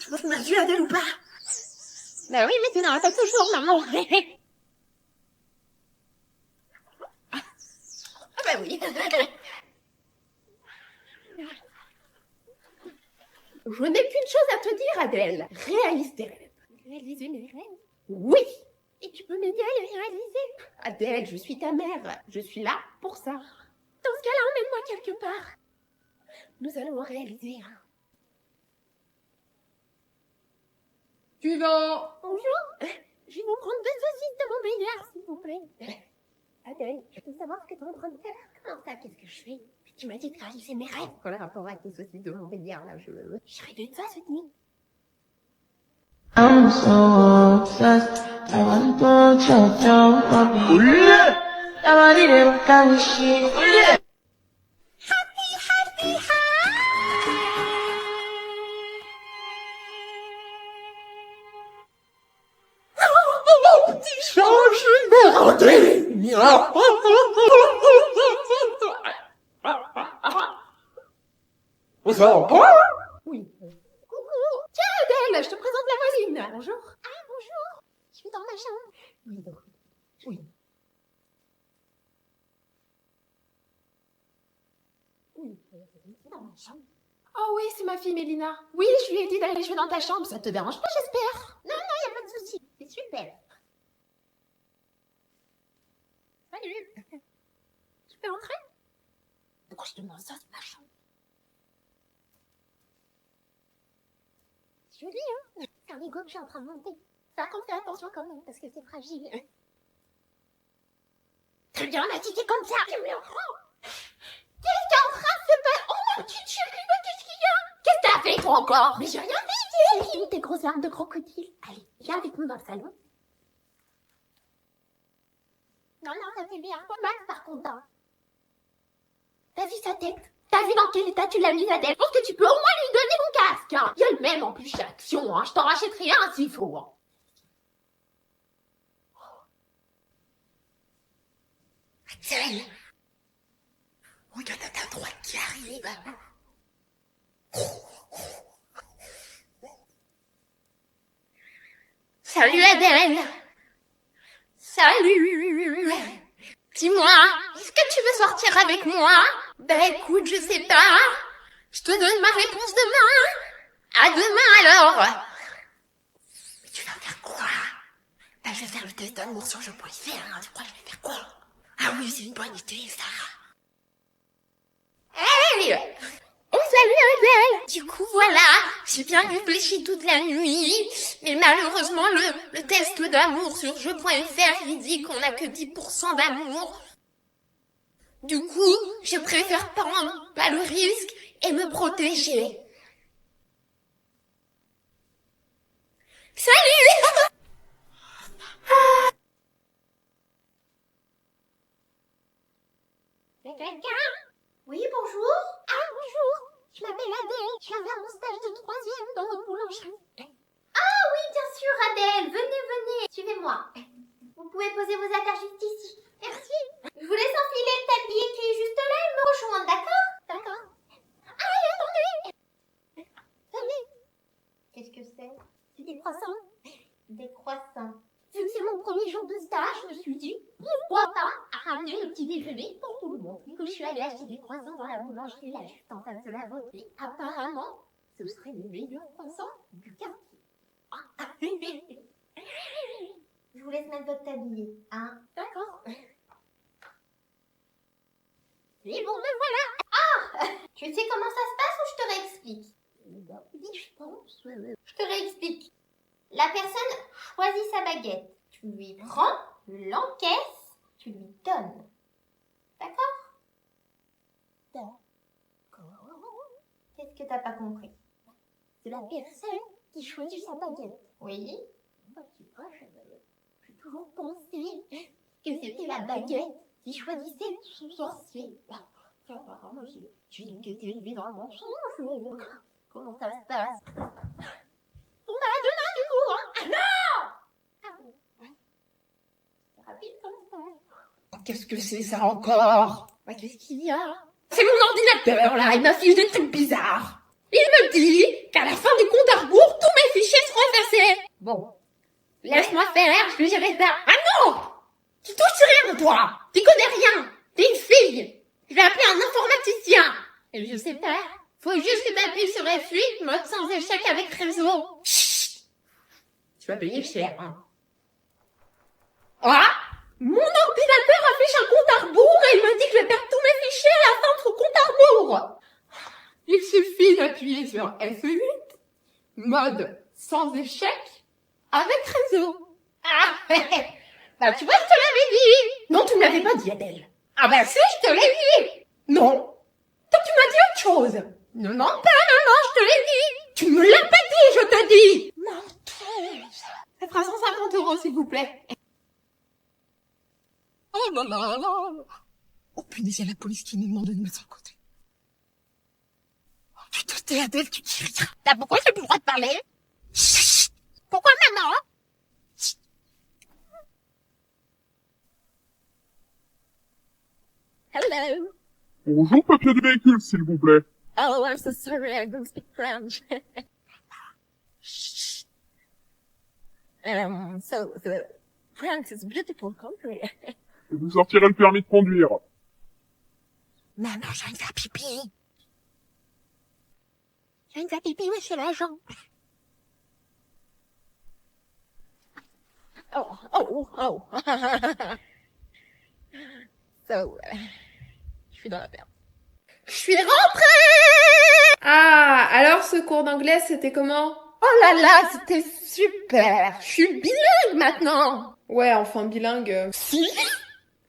Tu vas te mettre du Adèle ou pas? Bah oui, mais tu n'auras pas toujours, maman. Ah bah oui. Je n'ai qu'une chose à te dire, Adèle. Réalise tes rêves. Réaliser mes rêves? Oui. Et tu peux m'aider à les réaliser? Adèle, je suis ta mère. Je suis là pour ça. Dans ce cas-là, emmène-moi quelque part. Nous allons en réaliser un. Suivant. Bonjour. Je vais vous prendre 2 saucisses de Montbéliard, s'il vous plaît. Adèle, je peux savoir ce que tu es en train de faire? Comment ça, qu'est-ce que je fais? Tu m'as dit de réaliser mes rêves. Quel rapport avec tes saucisses de Montbéliard, là, je rêvé de ça cette nuit. I'm so obsessed. I want to touch your body. I want it in my shit. Oui. Coucou. Tiens, Adèle, je te présente la voisine. Bonjour. Ah, bonjour. Je suis dans ma chambre. Oui, donc. Oui. Oui, Dans ma chambre. oh oui, c'est ma fille Mélina. Oui, je lui ai dit d'aller jouer dans ta chambre. Ça te dérange pas, j'espère? Non, non, y a pas de souci. C'est super. Salut. Tu peux entrer? Pourquoi je te demande ça, c'est ma chambre? C'est joli, hein? C'est un Lego que je suis en train de monter. Par contre, fais attention quand même, parce que c'est fragile. Très bien, on a dit comme ça. Qu'est-ce qui est en train de se passer? Oh ma petite chérie, mais qu'est-ce qu'il y a? Qu'est-ce que t'as fait, toi, encore? Mais j'ai rien fait, j'ai mis tes grosses larmes de crocodile. Allez, viens avec nous dans le salon. Non, non, ça fait bien. Pas mal, par contre. Hein. T'as vu sa tête? T'as vu dans quel état tu l'as mis, Adèle? Je pense que tu peux au moins lui donner mon casque. Hein. Il y a le même en plus chez Action. Hein. Je t'en rachèterai un s'il faut. Hein. Adèle, regarde à ta droite qui arrive. Salut Adèle. Salut. Dis-moi, est-ce que tu veux sortir avec moi? Ben écoute, je sais pas. Je te donne ma réponse demain. À demain alors. Mais tu vas faire quoi? Ben je vais faire le test d'amour sur Je pourrais faire. Hein. Tu crois que je vais faire quoi? Ah oui, c'est une bonne idée ça. Hey! Oh salut Adèle. Du coup voilà, j'ai bien réfléchi toute la nuit. Mais malheureusement le test d'amour sur je.fr il dit qu'on a que 10% d'amour. Du coup, je préfère prendre pas le risque et me protéger. Salut! Quelqu'un? Oui, bonjour. Ah, bonjour. Je m'appelle Adèle. Je viens faire mon stage de 3e dans une boulangerie. Ah oui, bien sûr, Adèle. Venez, venez. Suivez-moi. Vous pouvez poser vos affaires juste ici. Merci. Je vous laisse enfiler le tapis qui est juste là et me rejoindre, d'accord? D'accord. Ah, attendez. Venez. Qu'est-ce que c'est? C'est des croissants. Des croissants. Vu que c'est mon premier jour de stage, je me suis dit, pourquoi pas ramener le petit déjeuner pour tout le monde. Du coup, je suis allée acheter des croissants dans la boulangerie, là, juste en face de la vôtre. Et apparemment, ce serait les meilleurs croissants du quartier. Je vous laisse personne veut t'habiller, hein? D'accord. Et bon, me voilà. Ah! Tu sais comment ça se passe ou je te réexplique? Oui, je pense. Je te réexplique. La personne choisit sa baguette. Tu lui prends, tu l'encaisses, tu lui donnes. D'accord? Qu'est-ce que t'as pas compris? C'est la personne qui choisit sa baguette. Oui. J'ai toujours pensé que c'était la baguette qui choisissait son sorcier. Tu dis que tu vis dans le mensonge. Comment ça se passe? On a demain du coup, hein? Non! C'est rapide comme ça. Qu'est-ce que c'est ça encore? Qu'est-ce qu'il y a? C'est mon ordinateur là, il m'affiche des trucs bizarres. Il me dit qu'à la fin du compte à rebours, tous mes fichiers seront effacés. Bon, laisse-moi faire, je lui dirai ça. Ah non! Tu touches rien, toi! Tu connais rien! T'es une fille! Je vais appeler un informaticien! Et je sais pas, faut juste que t'appuies sur F8, mode sans échec avec réseau. Chut! Tu vas payer cher, hein. Ah! Mon ordinateur affiche un compte à rebours et il me dit que je vais perdre tous mes fichiers à la fin de ce compte à rebours! Il suffit d'appuyer sur F8, mode sans échec, avec réseau. Ah, bah tu vois, je te l'avais dit. Non, tu ne l'avais pas dit, Adèle. Ah bah si, je te l'ai dit. Non. Toi, tu m'as dit autre chose. Non, non, je te l'ai dit. Tu me l'as pas dit, je te dis. Menteuse. Ça fera 150 €, s'il vous plaît. Oh là là là. Oh punaise, il y a la police qui nous demande de nous mettre sur le côté. Putain, t'es Adèle, tu dis rien. T'as pourquoi j'ai plus le droit de parler? Chut. Pourquoi maman? Chut. Hello. Bonjour, papier de véhicule, s'il vous plaît. Oh, I'm so sorry, I don't speak French. Shh. So, France is a beautiful country. Et vous sortirez le permis de conduire. Maman, j'ai envie de faire pipi. J'ai envie de faire pipi, monsieur l'agent. Oh. So, je suis dans la merde. Je suis rentrée! Ah, alors ce cours d'anglais, c'était comment? Oh là là, c'était super! Je suis bilingue maintenant! Ouais, enfin bilingue. Si?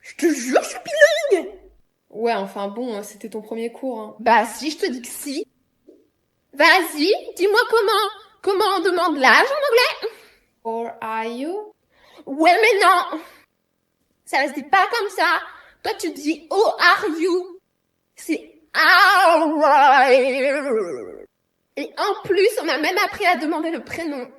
Je te jure, je suis bilingue! Ouais, enfin bon, c'était ton premier cours, hein. Bah si, je te dis que si. Vas-y, dis-moi comment on demande l'âge en anglais? Or are you? Ouais, mais non! Ça se dit pas comme ça. Toi, tu dis « Oh, are you ?» C'est « Alright ». Et en plus, on m'a même appris à demander le prénom.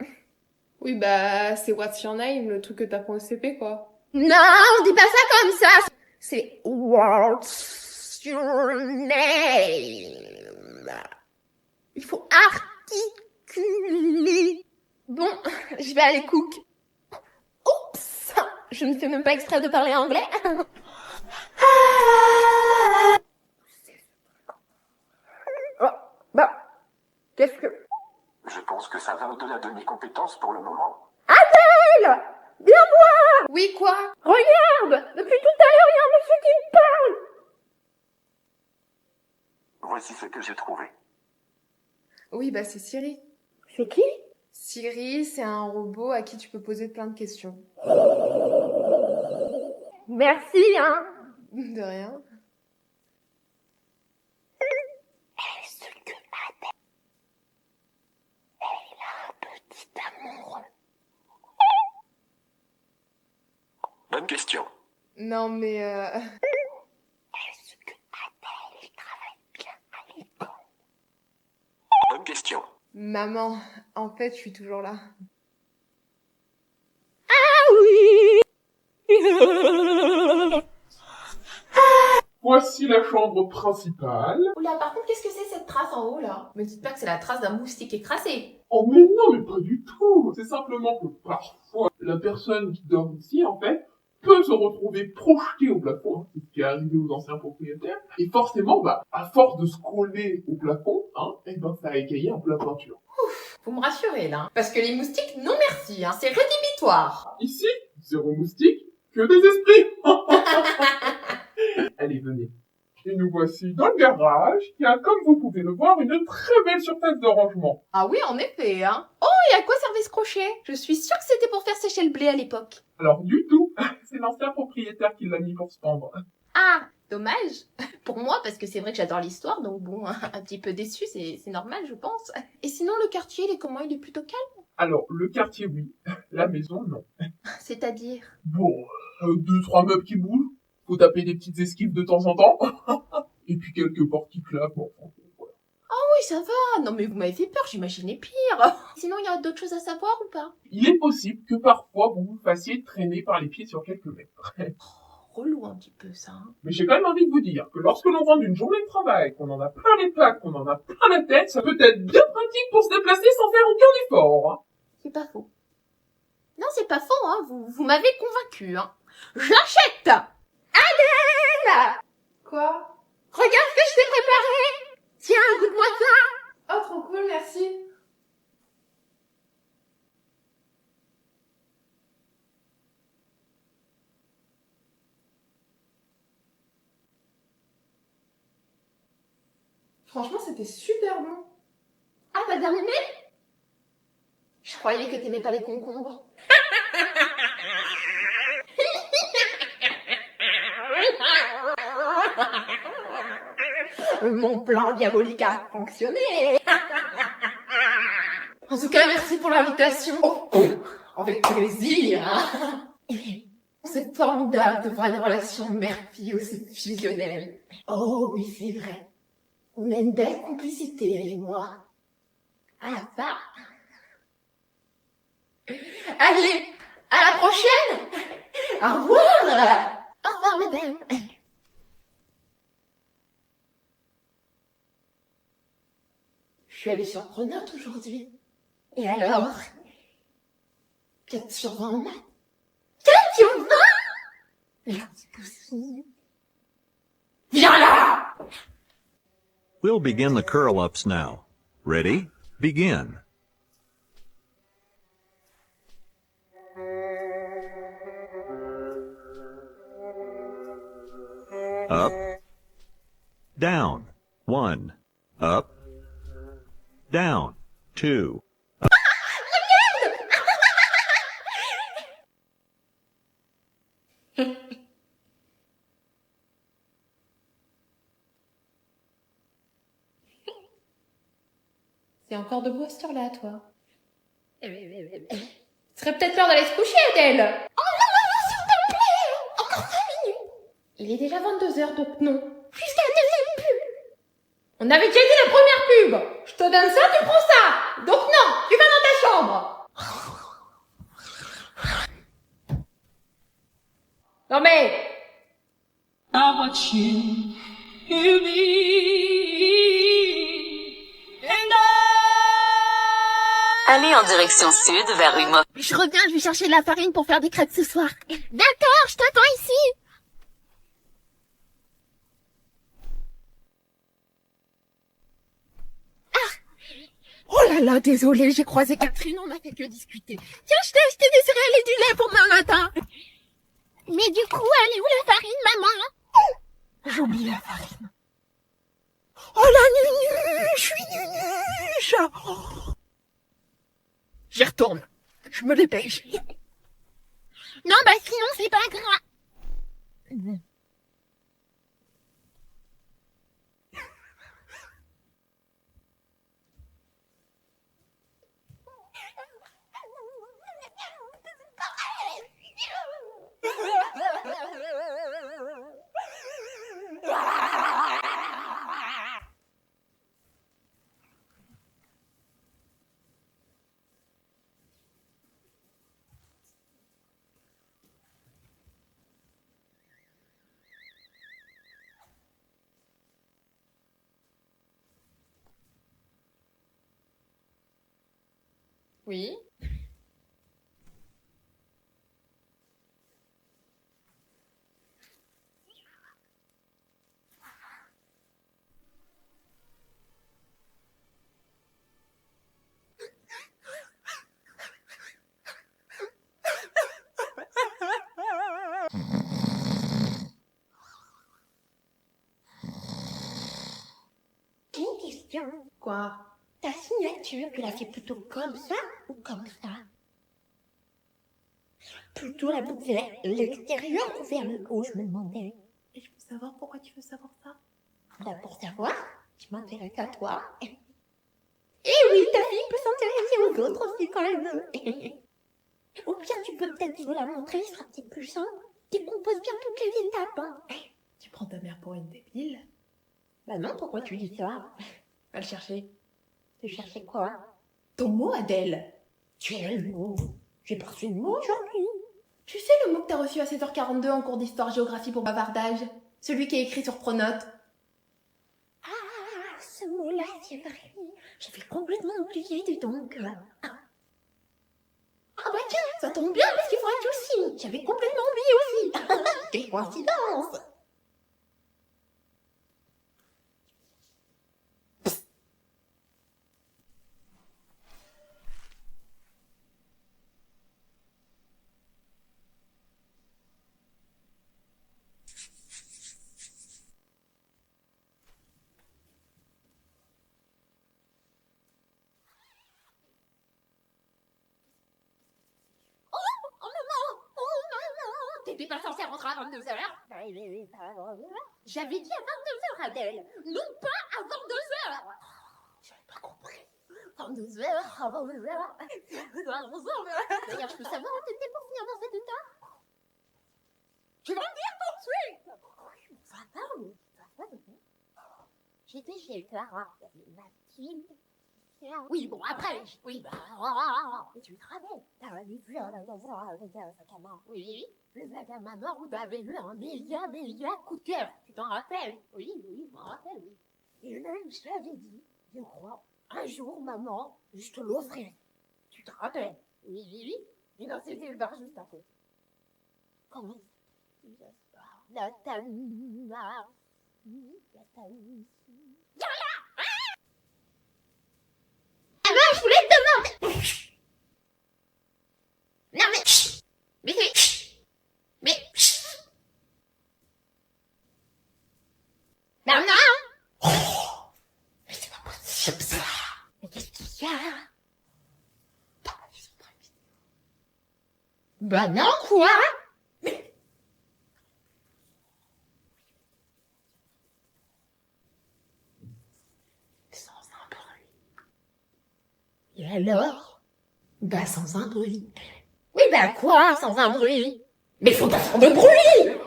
Oui, bah, c'est What's your name, le truc que t'apprends au CP, quoi. Non, on dit pas ça comme ça. C'est « What's your name ?» Il faut articuler. Bon, je vais aller cook. Oups! Je ne fais même pas exprès de parler anglais. Oh, bah, qu'est-ce que... Je pense que ça va au-delà de mes compétences pour le moment. Adèle! Viens voir! Oui, quoi? Regarde! Depuis tout à l'heure, il y a un monsieur qui me parle! Voici ce que j'ai trouvé. Oui, bah c'est Siri. C'est qui? Siri, c'est un robot à qui tu peux poser plein de questions. Merci, hein. De rien. Est-ce que Adèle, elle a un petit amour? Bonne question. Non, mais Est-ce que Adèle travaille bien à l'école? Bonne question. Maman, en fait, je suis toujours là. Ah oui! Voici la chambre principale. Oula, par contre, qu'est-ce que c'est cette trace en haut, là? Me dites pas que c'est la trace d'un moustique écrasé. Oh mais non, mais pas du tout. C'est simplement que parfois, la personne qui dort ici, en fait, peut se retrouver projetée au plafond. C'est ce qui est arrivé aux anciens propriétaires. Et forcément, bah, à force de se coller au plafond, hein, et ben, ça a écaillé un peu la peinture. Ouf, vous me rassurez, là. Parce que les moustiques, non merci, hein. C'est rédhibitoire. Ici, Zéro moustique, que des esprits. Allez, venez. Et nous voici dans le garage, qui a, comme vous pouvez le voir, une très belle surface de rangement. Ah oui, en effet, hein. Oh, et à quoi servait ce crochet? Je suis sûre que c'était pour faire sécher le blé à l'époque. Alors, du tout, c'est l'ancien propriétaire qui l'a mis pour se pendre. Ah, dommage. Pour moi, parce que c'est vrai que j'adore l'histoire, donc bon, un petit peu déçu, c'est normal, je pense. Et sinon, le quartier, il est comment? Il est plutôt calme? Alors, le quartier, oui. La maison, non. C'est-à-dire? Bon, 2-3 meubles qui bougent. Faut taper des petites esquives de temps en temps. Et puis quelques portes qui claquent, bon, enfin, voilà. Ah oui, ça va. Non mais vous m'avez fait peur, j'imaginais pire. Sinon, il y a d'autres choses à savoir ou pas? Il est possible que parfois vous vous fassiez traîner par les pieds sur quelques mètres. Relou un petit peu ça. Hein. Mais j'ai quand même envie de vous dire que lorsque l'on rentre d'une journée de travail, qu'on en a plein les pattes, qu'on en a plein la tête, ça peut être bien pratique pour se déplacer sans faire aucun effort. Hein. C'est pas faux. Non, c'est pas faux, hein. Vous m'avez convaincu, hein. J'achète! Allez là! Quoi? Regarde ce que je t'ai préparé! Tiens, goûte-moi ça! Oh, trop cool, merci. Franchement, c'était super bon. Ah, t'as bien aimé? Je croyais que t'aimais pas les concombres. Mon plan diabolique a fonctionné. En tout cas, merci pour l'invitation. Avec plaisir. C'est formidable de voir une relation mère-fille aussi fusionnelle. Oh oui, c'est vrai. On a une belle complicité avec moi. À la fin. Allez, à la prochaine. Au revoir. Au revoir, madame. Je suis allée surprenante aujourd'hui. Et alors? 4 sur 20 en maths. 4 sur 20? C'est possible. Viens là! We'll begin the curl-ups now. Ready? Begin. Up. Down. 1. Up. Down. 2. C'est encore debout à cette heure-là, toi. Ce serait peut-être l'heure d'aller se coucher, Adèle. Oh non, non, non, s'il te plaît. Encore 5 minutes. Il est déjà 22h, donc non. Jusqu'à la deuxième pub. On avait déjà dit la première pub. Je te donne ça, tu prends ça. Donc non, tu vas dans ta chambre. Non mais... I watch you, Allez en direction sud vers rue Mo. Je reviens, je vais chercher de la farine pour faire des crêpes ce soir. D'accord, je t'attends ici. Ah. Oh là là, désolée, j'ai croisé Catherine, on n'a fait que discuter. Tiens, je t'ai acheté des céréales et du lait pour demain matin. Mais du coup, elle est où la farine, maman? J'oublie la farine. Oh la nunuche, je suis nunuche. Oh. J'y retourne. Je me dépêche. Non, bah sinon c'est pas grave. Oui. J'ai une question. Quoi? Ta signature, tu l'as fait plutôt comme ça ou comme ça? Plutôt la boucle vers l'extérieur ou vers le haut, je me demandais. Et je peux savoir pourquoi tu veux savoir ça? Bah, pour savoir, je m'intéresse à toi. Et oui, ta fille peut s'intéresser aux autres aussi quand elle veut. Ou bien tu peux peut-être nous la montrer, ce sera peut-être plus simple. Tu composes bien toutes les étapes. Hein. Tu prends ta mère pour une débile? Bah non, pourquoi tu dis ça? Va le chercher. Tu cherchais quoi? Ton mot, Adèle. Quel mot? J'ai pas reçu de mot aujourd'hui. Tu sais le mot que t'as reçu à 7h42 en cours d'histoire-géographie pour bavardage? Celui qui est écrit sur Pronote. Ah, ce mot-là, c'est vrai. J'avais complètement oublié, dis donc. Ah bah tiens, ça tombe bien parce qu'il faudrait que tu signes. J'avais complètement oublié aussi. Quelle coïncidence. T'étais pas censée rentrer à 22h? J'avais dit à 22h, Adèle. Non pas à 22h. J'avais pas compris. 22h, à 22h. D'ailleurs, je peux savoir où t'étais pour finir dans cet état? Tu vas me dire tout de suite. Ça va. J'étais chez Clara, Mathilde. Oui, bon, après, oui, bah, tu te rappelles, t'avais vu un sac à main. Oui, le sac à main noir où t'avais eu un méga coup de cœur. Tu t'en rappelles? Oui, je m'en rappelle, oui. Et même, je t'avais dit, je crois, un jour, maman, je te l'offrirai. Tu te rappelles? Oui. Et non, c'était le bar juste à côté. Comment? La Tamina. Alors, je voulais te demander. Non, mais. Non, non. Mais c'est pas possible, ça. Mais qu'est-ce qu'il y a? Bah non, quoi? Mais. Sans un bruit. Et alors? Bah sans un bruit. Oui, bah quoi, sans un bruit? Mais faut pas faire de bruit!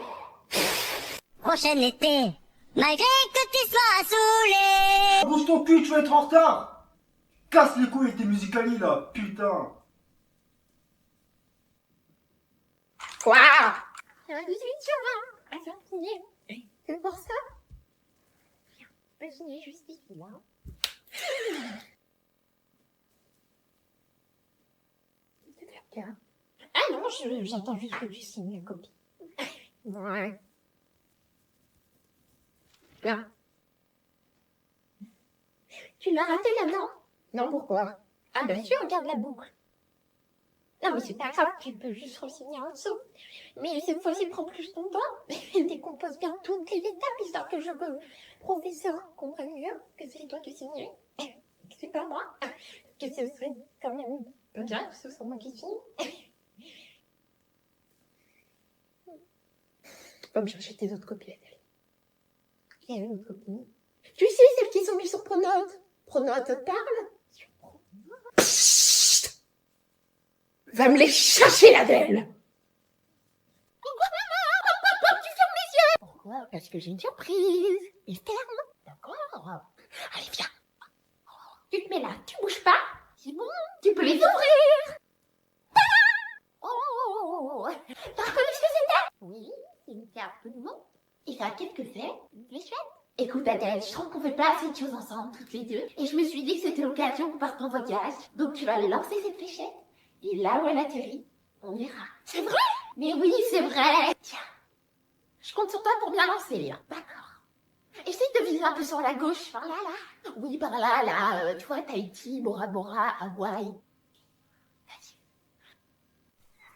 Prochain été, malgré que tu sois saoulé. Bouge ton cul, tu vas être en retard. Casse les couilles avec tes musicali là, putain. Quoi? C'est signer. C'est pour ça? Je peux signer juste ici, là. Ah non, j'entends juste que tu signes la copie. Ouais. Bien. Tu l'as raté là, non? Non, pourquoi? Ah bien sûr, regarde la boucle. Non mais c'est pas grave, tu peux juste re-signer en dessous. Mais cette fois-ci, prends plus ton temps. Décompose bien toutes les étapes, histoire que le professeur comprenne mieux que c'est toi qui signes. Que c'est pas moi. Que ce serait quand même pas bien que ce soit moi qui signe. Va me chercher tes autres copies, Adèle. Il y a une autre copie. Tu sais, celles qui sont mises sur Pronote. Pronote te parle? Psst. Va me les chercher, Adèle. Pourquoi, maman? Tu fermes les yeux. Pourquoi? Parce que j'ai une surprise. Et ferme. D'accord. Allez, viens. Tu te mets là, tu bouges pas. C'est bon, tu peux les ouvrir. Oh. T'as reconnu ce que c'était? Oui. C'est une carte de monde. Et ça, qu'est-ce que c'est? Une fléchette. Écoute, Adèle, je trouve qu'on fait pas assez de choses ensemble, toutes les deux. Et je me suis dit que c'était l'occasion qu'on parte en voyage. Donc tu vas lancer cette fléchette. Et là où elle atterrit, on ira. C'est vrai? Mais oui, c'est vrai. Tiens. Je compte sur toi pour bien lancer, là. D'accord. Essaye de viser un peu sur la gauche. Par là, là. Oui, par là, là. Tu vois, Tahiti, Bora Bora, Hawaï.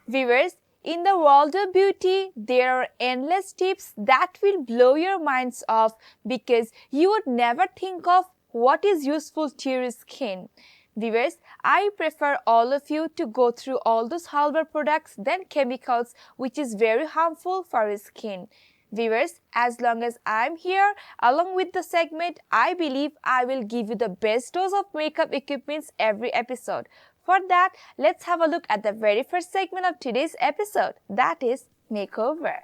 Viewers, In the world of beauty, there are endless tips that will blow your minds off because you would never think of what is useful to your skin. Viewers, I prefer all of you to go through all those herbal products than chemicals, which is very harmful for your skin. Viewers, as long as I'm here, along with the segment, I believe I will give you the best dose of makeup equipments every episode. For that, let's have a look at the very first segment of today's episode, that is makeover.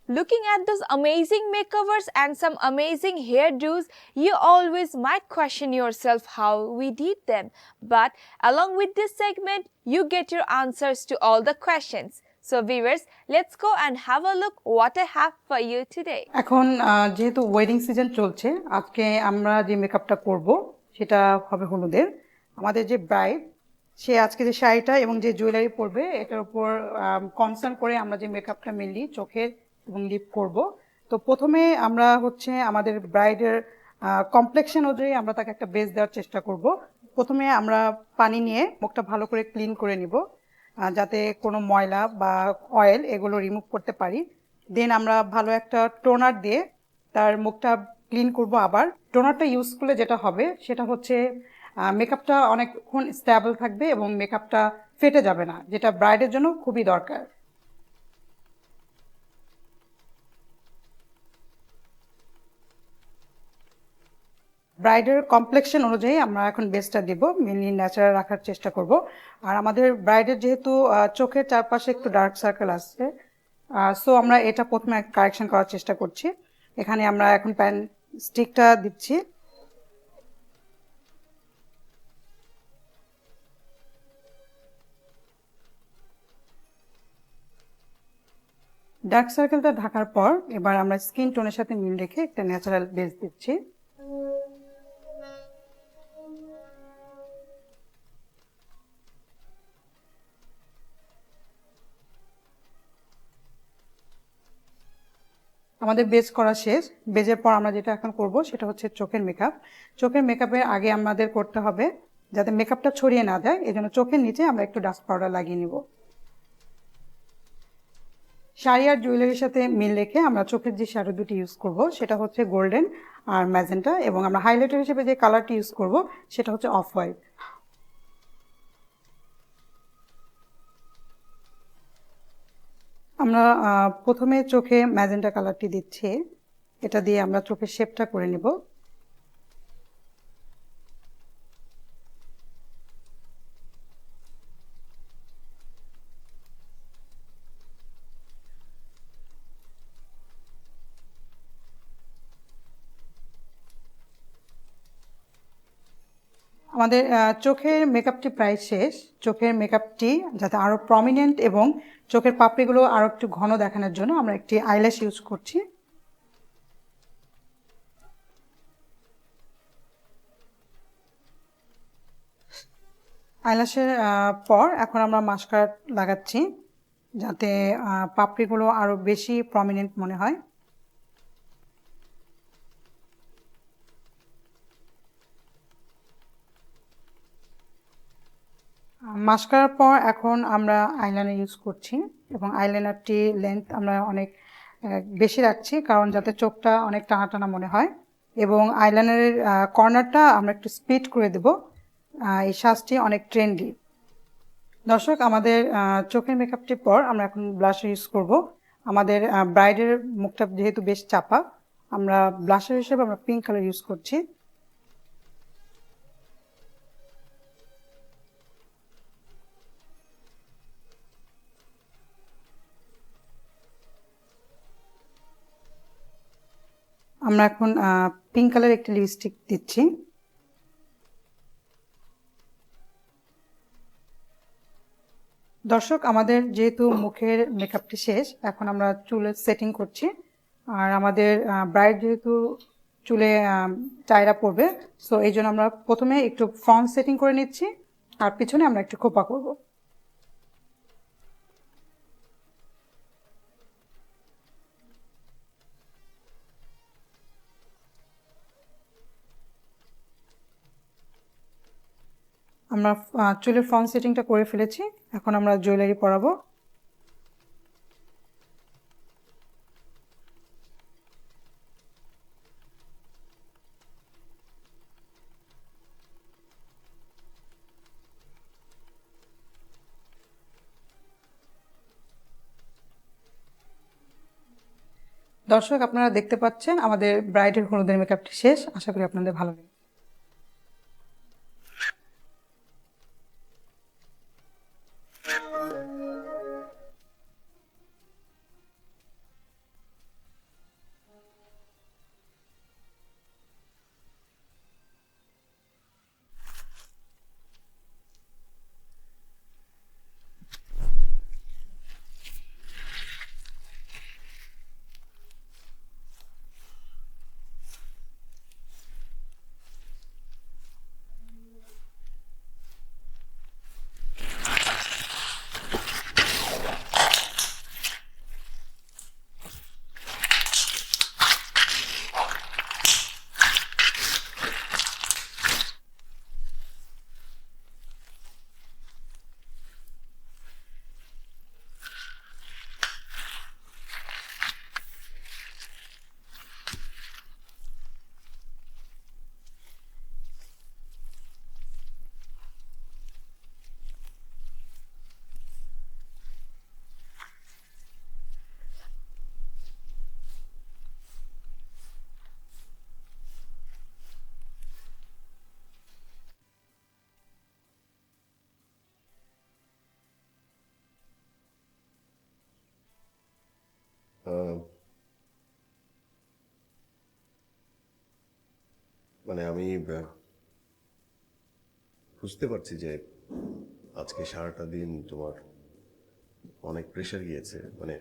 Looking at those amazing makeovers and some amazing hairdos, you always might question yourself how we did them. But along with this segment, you get your answers to all the questions. So viewers, let's go and have a look what I have for you today. এখন যেহেতু wedding season চলছে, আজকে আমরা যে মেকআপটা করব সেটা হবে হলুদের। আমাদের যে ব্রাইড, সে আজকে যে শাড়িটা এবং যে জুয়েলারি পরবে এটার উপর কনসার্ন করে আমরা যে মেকআপটা মেনলি চোখের এবং লিপ করব। তো প্রথমে আমরা হচ্ছে আমাদের ব্রাইডের কমপ্লেক্সন অনুযায়ী আমরা তাকে একটা বেস দেওয়ার চেষ্টা করব। প্রথমে আমরা পানি নিয়ে মুখটা ভালো করে ক্লিন করে নিব, যাতে কোনো ময়লা বা অয়েল এগুলো রিমুভ করতে পারি। দেন আমরা ভালো একটা টোনার দিয়ে তার মুখটা ক্লিন করব। আবার টোনারটা ইউজ করলে যেটা হবে সেটা হচ্ছে মেকআপটা অনেকক্ষণ স্টেবল থাকবে এবং মেকআপটা ফেটে যাবে না, যেটা ব্রাইডের জন্য খুবই দরকার। ব্রাইডের কমপ্লেক্সন অনুযায়ী আমরা এখন বেসটা দিব, মেনলি ন্যাচারাল রাখার চেষ্টা করব। আর আমাদের ব্রাইডের যেহেতু চোখের চারপাশে একটু ডার্ক সার্কেল আসছে, সো আমরা এটা প্রথমে কারেকশন করার চেষ্টা করছি। এখানে আমরা এখন প্যান স্টিকটা দিচ্ছি। ডার্ক সার্কেলটা ঢাকার পর এবার আমরা স্কিন টোনের সাথে মিল রেখে একটা ন্যাচারাল বেস দিচ্ছি। আমাদের বেস করা শেষ। বেজের পর আমরা যেটা এখন করব সেটা হচ্ছে চোখের মেকআপ। চোখের মেকআপের আগে আমাদের করতে হবে যাতে মেকআপটা ছড়িয়ে না যায়, এজন্য চোখের নিচে আমরা একটু ডাস্ট পাউডার লাগিয়ে নিব। শাড়ি আর জুয়েলারির সাথে মিল রেখে আমরা চোখের যে শ্যাডো দুটি ইউজ করব সেটা হচ্ছে গোল্ডেন আর ম্যাজেন্টা, এবং আমরা হাইলাইটার হিসেবে যে কালারটি ইউজ করব সেটা হচ্ছে অফ হোয়াইট। আমরা প্রথমে চোখে ম্যাজেন্টা কালারটি দিচ্ছি, এটা দিয়ে আমরা চোখের শেপটা করে নেব। আমাদের চোখের মেকআপটি প্রায় শেষ। চোখের মেকআপটি যাতে আরো প্রমিনেন্ট এবং চোখের পাপড়িগুলো আরো একটু ঘন দেখানোর জন্য আমরা একটি আইল্যাশ ইউজ করছি। আইল্যাশের পর এখন আমরা মাস্কারা লাগাচ্ছি যাতে পাপড়িগুলো আরো বেশি প্রমিনেন্ট মনে হয়। মাস্কারার পর এখন আমরা আইলাইনার ইউজ করছি এবং আইলাইনারটি লেন্থ আমরা অনেক বেশি রাখছি কারণ যাতে চোখটা অনেক টানা টানা মনে হয়, এবং আইলাইনারের কর্নারটা আমরা একটু স্প্লিট করে দেব। এই সাজটি অনেক ট্রেন্ডি। দর্শক, আমাদের চোখের মেকআপটির পর আমরা এখন ব্লাশার ইউজ করব। আমাদের ব্রাইডের মুখটা যেহেতু বেশ চাপা, আমরা ব্লাশার হিসেবে আমরা পিঙ্ক কালার ইউজ করছি। আমরা এখন পিঙ্ক কালার একটি লিপস্টিক দিচ্ছি। দর্শক, আমাদের যেহেতু মুখের মেকআপটি শেষ, এখন আমরা চুলের সেটিং করছি। আর আমাদের ব্রাইড যেহেতু চুলে টায়রা পড়বে, সো এই জন্য আমরা প্রথমে একটু ফ্রন্ট সেটিং করে নিচ্ছি আর পিছনে আমরা একটু খোপা করব। আমরা চুলের ফ্রন্ট সেটিংটা করে ফেলেছি। এখন আমরা জুয়েলারি পরাবো। দর্শক, আপনারা দেখতে পাচ্ছেন আমাদের ব্রাইডের হলুদের মেকআপটি শেষ। আশা করি আপনাদের ভালো লাগে। মানে আমি বুঝতে পারছি যে আজকে সারাটা দিন তোমার অনেক প্রেশার গিয়েছে, মানে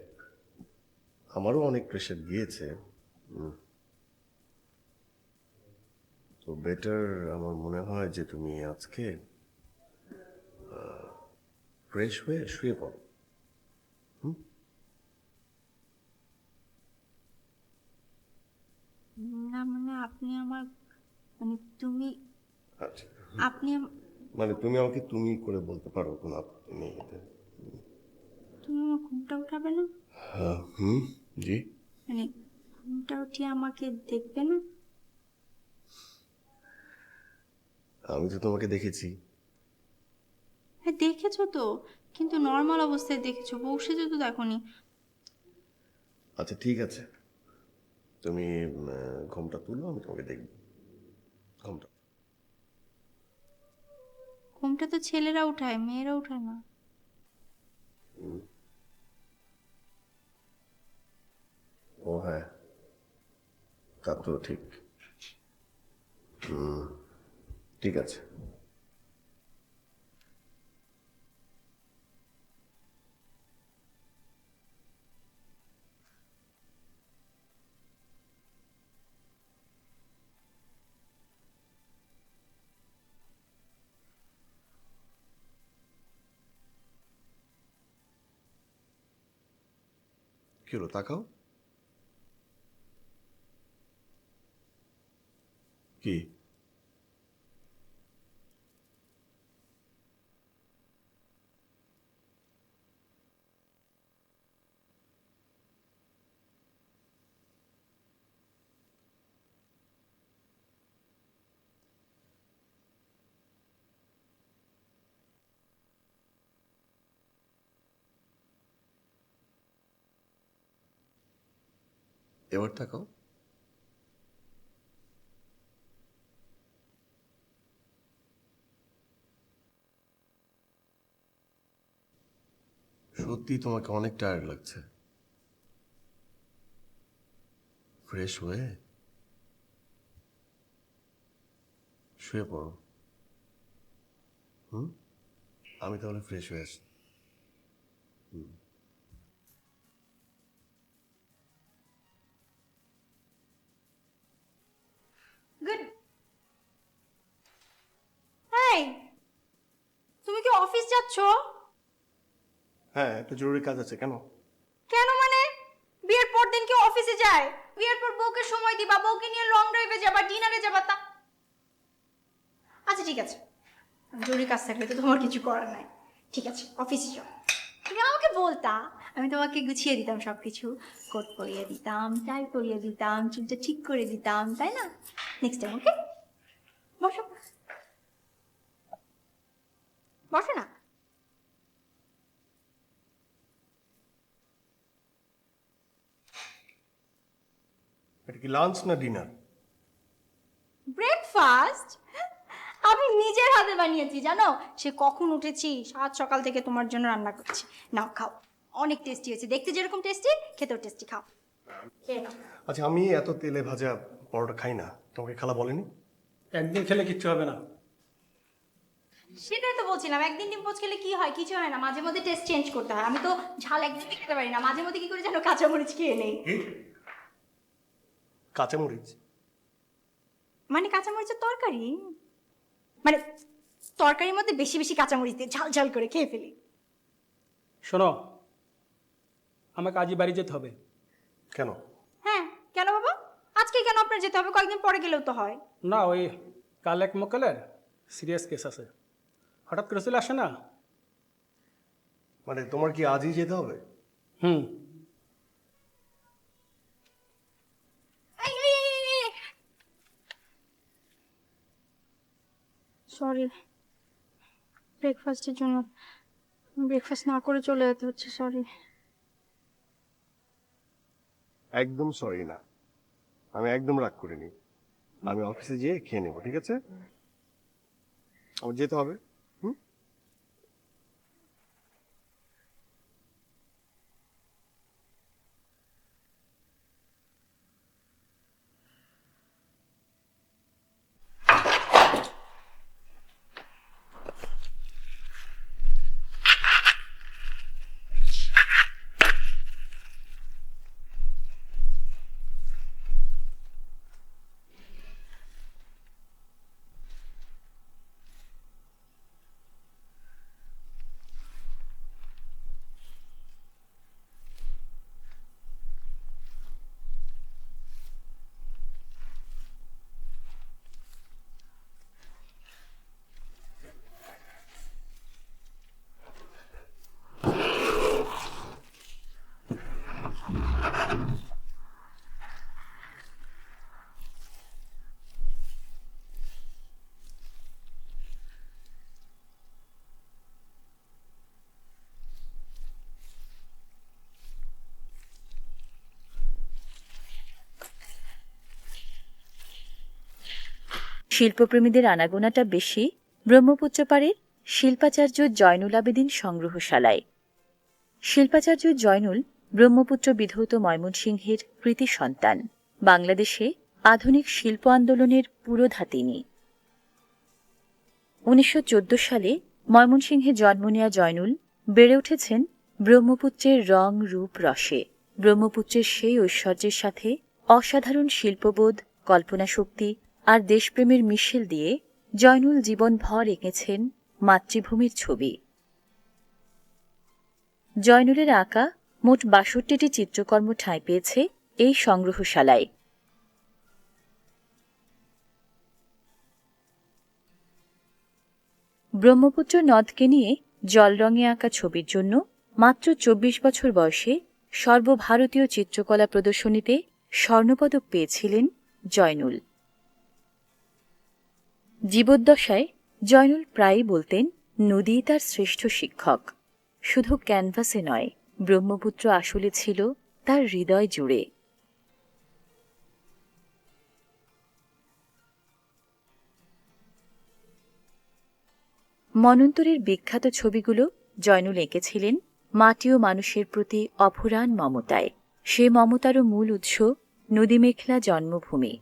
আমারও অনেক প্রেশার গিয়েছে। তো বেটার আমার মনে হয় যে তুমি আজকে ফ্রেশ হয়ে শুয়ে পড়ো। না মানে আপনি আমার মানে তুমি আচ্ছা, আপনি মানে তুমি আমাকে তুমি করে বলতে পারো, কোনো আপত্তি নেই এতে। তুমি আমার ঘুমটা উঠাবে না? জি, মানে ঘুমটা উঠিয়ে আমাকে দেখবে না? আমি তো তোমাকে দেখেছি। হ্যাঁ দেখেছো তো, কিন্তু নর্মাল অবস্থায় দেখেছো, বউ সেজে তো দেখোনি। আচ্ছা ঠিক আছে, তুমি ঘুমটা তুলো, আমি তোমাকে দেখব। ঘুমটা তো ছেলেরা উঠায়, মেয়েরা উঠায় না। ও হ্যাঁ, তা তো ঠিক। ঠিক আছে। কি হলো, তাকাও। কি এবার তাকাও। সত্যি তোমাকে অনেক টায়ার্ড লাগছে। ফ্রেশ হয়ে শুয়ে পড়ো। আমি তাহলে ফ্রেশ হয়ে আসি। গুড। এই তুমি কি অফিস যাচ্ছ? হ্যাঁ, একটা জরুরি কাজ আছে। কেন? কেন মানে? বিয়ের পর দিন কি অফিসে যায়? বিয়ের পর বউকে সময় দিবা, বউকে নিয়ে লং ড্রাইভে যাবা, ডিনারে যাবা। তা আচ্ছা ঠিক আছে, জরুরি কাজ থাকলে তো তোমার কিছু করার নাই, ঠিক আছে অফিসে যাও। তুমি আমাকে বলতা, আমি তোমাকে গুছিয়ে দিতাম সবকিছু, কোট পরিয়ে দিতাম, টাই পরিয়ে দিতাম, চুলটা ঠিক করে দিতাম, তাই না? Next time okay? বসো বসো না। এটা কি লাঞ্চ না ডিনার? ব্রেকফাস্ট আমি নিজের হাতে বানিয়েছি, জানো? সে কখন উঠেছি, সাত সকাল থেকে তোমার জন্য রান্না করছি। নাও খাও, অনেক টেস্টি হয়েছে, দেখতে যেরকম টেস্টি খেতেও টেস্টি। খাও, খেয়ে নাও। আচ্ছা, আমি এত তেলে ভাজা পরোটা খাই না, তোমাকে খালা বলেনি? একদিন খেলে কিচ্ছু হবে না। সেটাই তো বলছিলাম, একদিন ডিম পোচ খেলে কি হয়? কিছু হয় না, মাঝে মধ্যে টেস্ট চেঞ্জ করতে হয়। আমি তো ঝাল একদিনই খেতে পারি না, মাঝে মধ্যে কি করে জানো কাঁচামরিচ খেয়ে নেই। কাঁচামরিচ মানে কাঁচামরিচের তরকারি, মানে তরকারির মধ্যে বেশি বেশি কাঁচামরিচ দিয়ে ঝাল ঝাল করে খেয়ে ফেলি। শোনো, আমাকে আজই বাড়ি যেতে হবে। কেন? হ্যাঁ কেন বাবা, আজকে কেন আপনার যেতে হবে? কয়েকদিন পরে গেলেও তো হয়। না, ওই কাল এক মক্কেলের সিরিয়াস কেস আছে, হঠাৎ করে চলে আসে না। মানে তোমার কি আজই যেতে হবে? হুম। সরি, ব্রেকফাস্টের জন্য ব্রেকফাস্ট না করে চলে যেতে হচ্ছে, সরি। একদম সরি না, আমি একদম রাগ করিনি। আমি অফিসে গিয়ে খেয়ে নেবো, ঠিক আছে? আমার যেতে হবে। শিল্পপ্রেমীদের আনাগোনাটা বেশি ব্রহ্মপুত্র পাড়ের শিল্পাচার্য জয়নুল আবেদিন সংগ্রহশালায়। শিল্পাচার্য জয়নুল ব্রহ্মপুত্র বিধৌত ময়মনসিংহের কৃতি সন্তান। বাংলাদেশে আধুনিক শিল্প আন্দোলনের পুরোধা তিনি। 1914 সালে ময়মনসিংহে জন্ম নেয়া জয়নুল বেড়ে উঠেছেন ব্রহ্মপুত্রের রং রূপ রসে। ব্রহ্মপুত্রের সেই ঐশ্বর্যের সাথে অসাধারণ শিল্পবোধ, কল্পনাশক্তি আর দেশপ্রেমের মিশেল দিয়ে জয়নুল জীবনভর এঁকেছেন মাতৃভূমির ছবি। জয়নুলের আঁকা মোট ৬২টি চিত্রকর্ম ঠাঁই পেয়েছে এই সংগ্রহশালায়। ব্রহ্মপুত্র নদকে নিয়ে জলরঙে আঁকা ছবির জন্য মাত্র ২৪ বছর বয়সে সর্বভারতীয় চিত্রকলা প্রদর্শনীতে স্বর্ণপদক পেয়েছিলেন জয়নুল। জীবদ্দশায় জয়নুল প্রায়ই বলতেন, নদী তার শ্রেষ্ঠ শিক্ষক। শুধু ক্যানভাসে নয়, ব্রহ্মপুত্র আসলে ছিল তার হৃদয় জুড়ে। মন্বন্তরের বিখ্যাত ছবিগুলো জয়নুল এঁকেছিলেন মাটি ও মানুষের প্রতি অফুরান মমতায়। সে মমতারও মূল উৎস নদীমেখলা জন্মভূমি।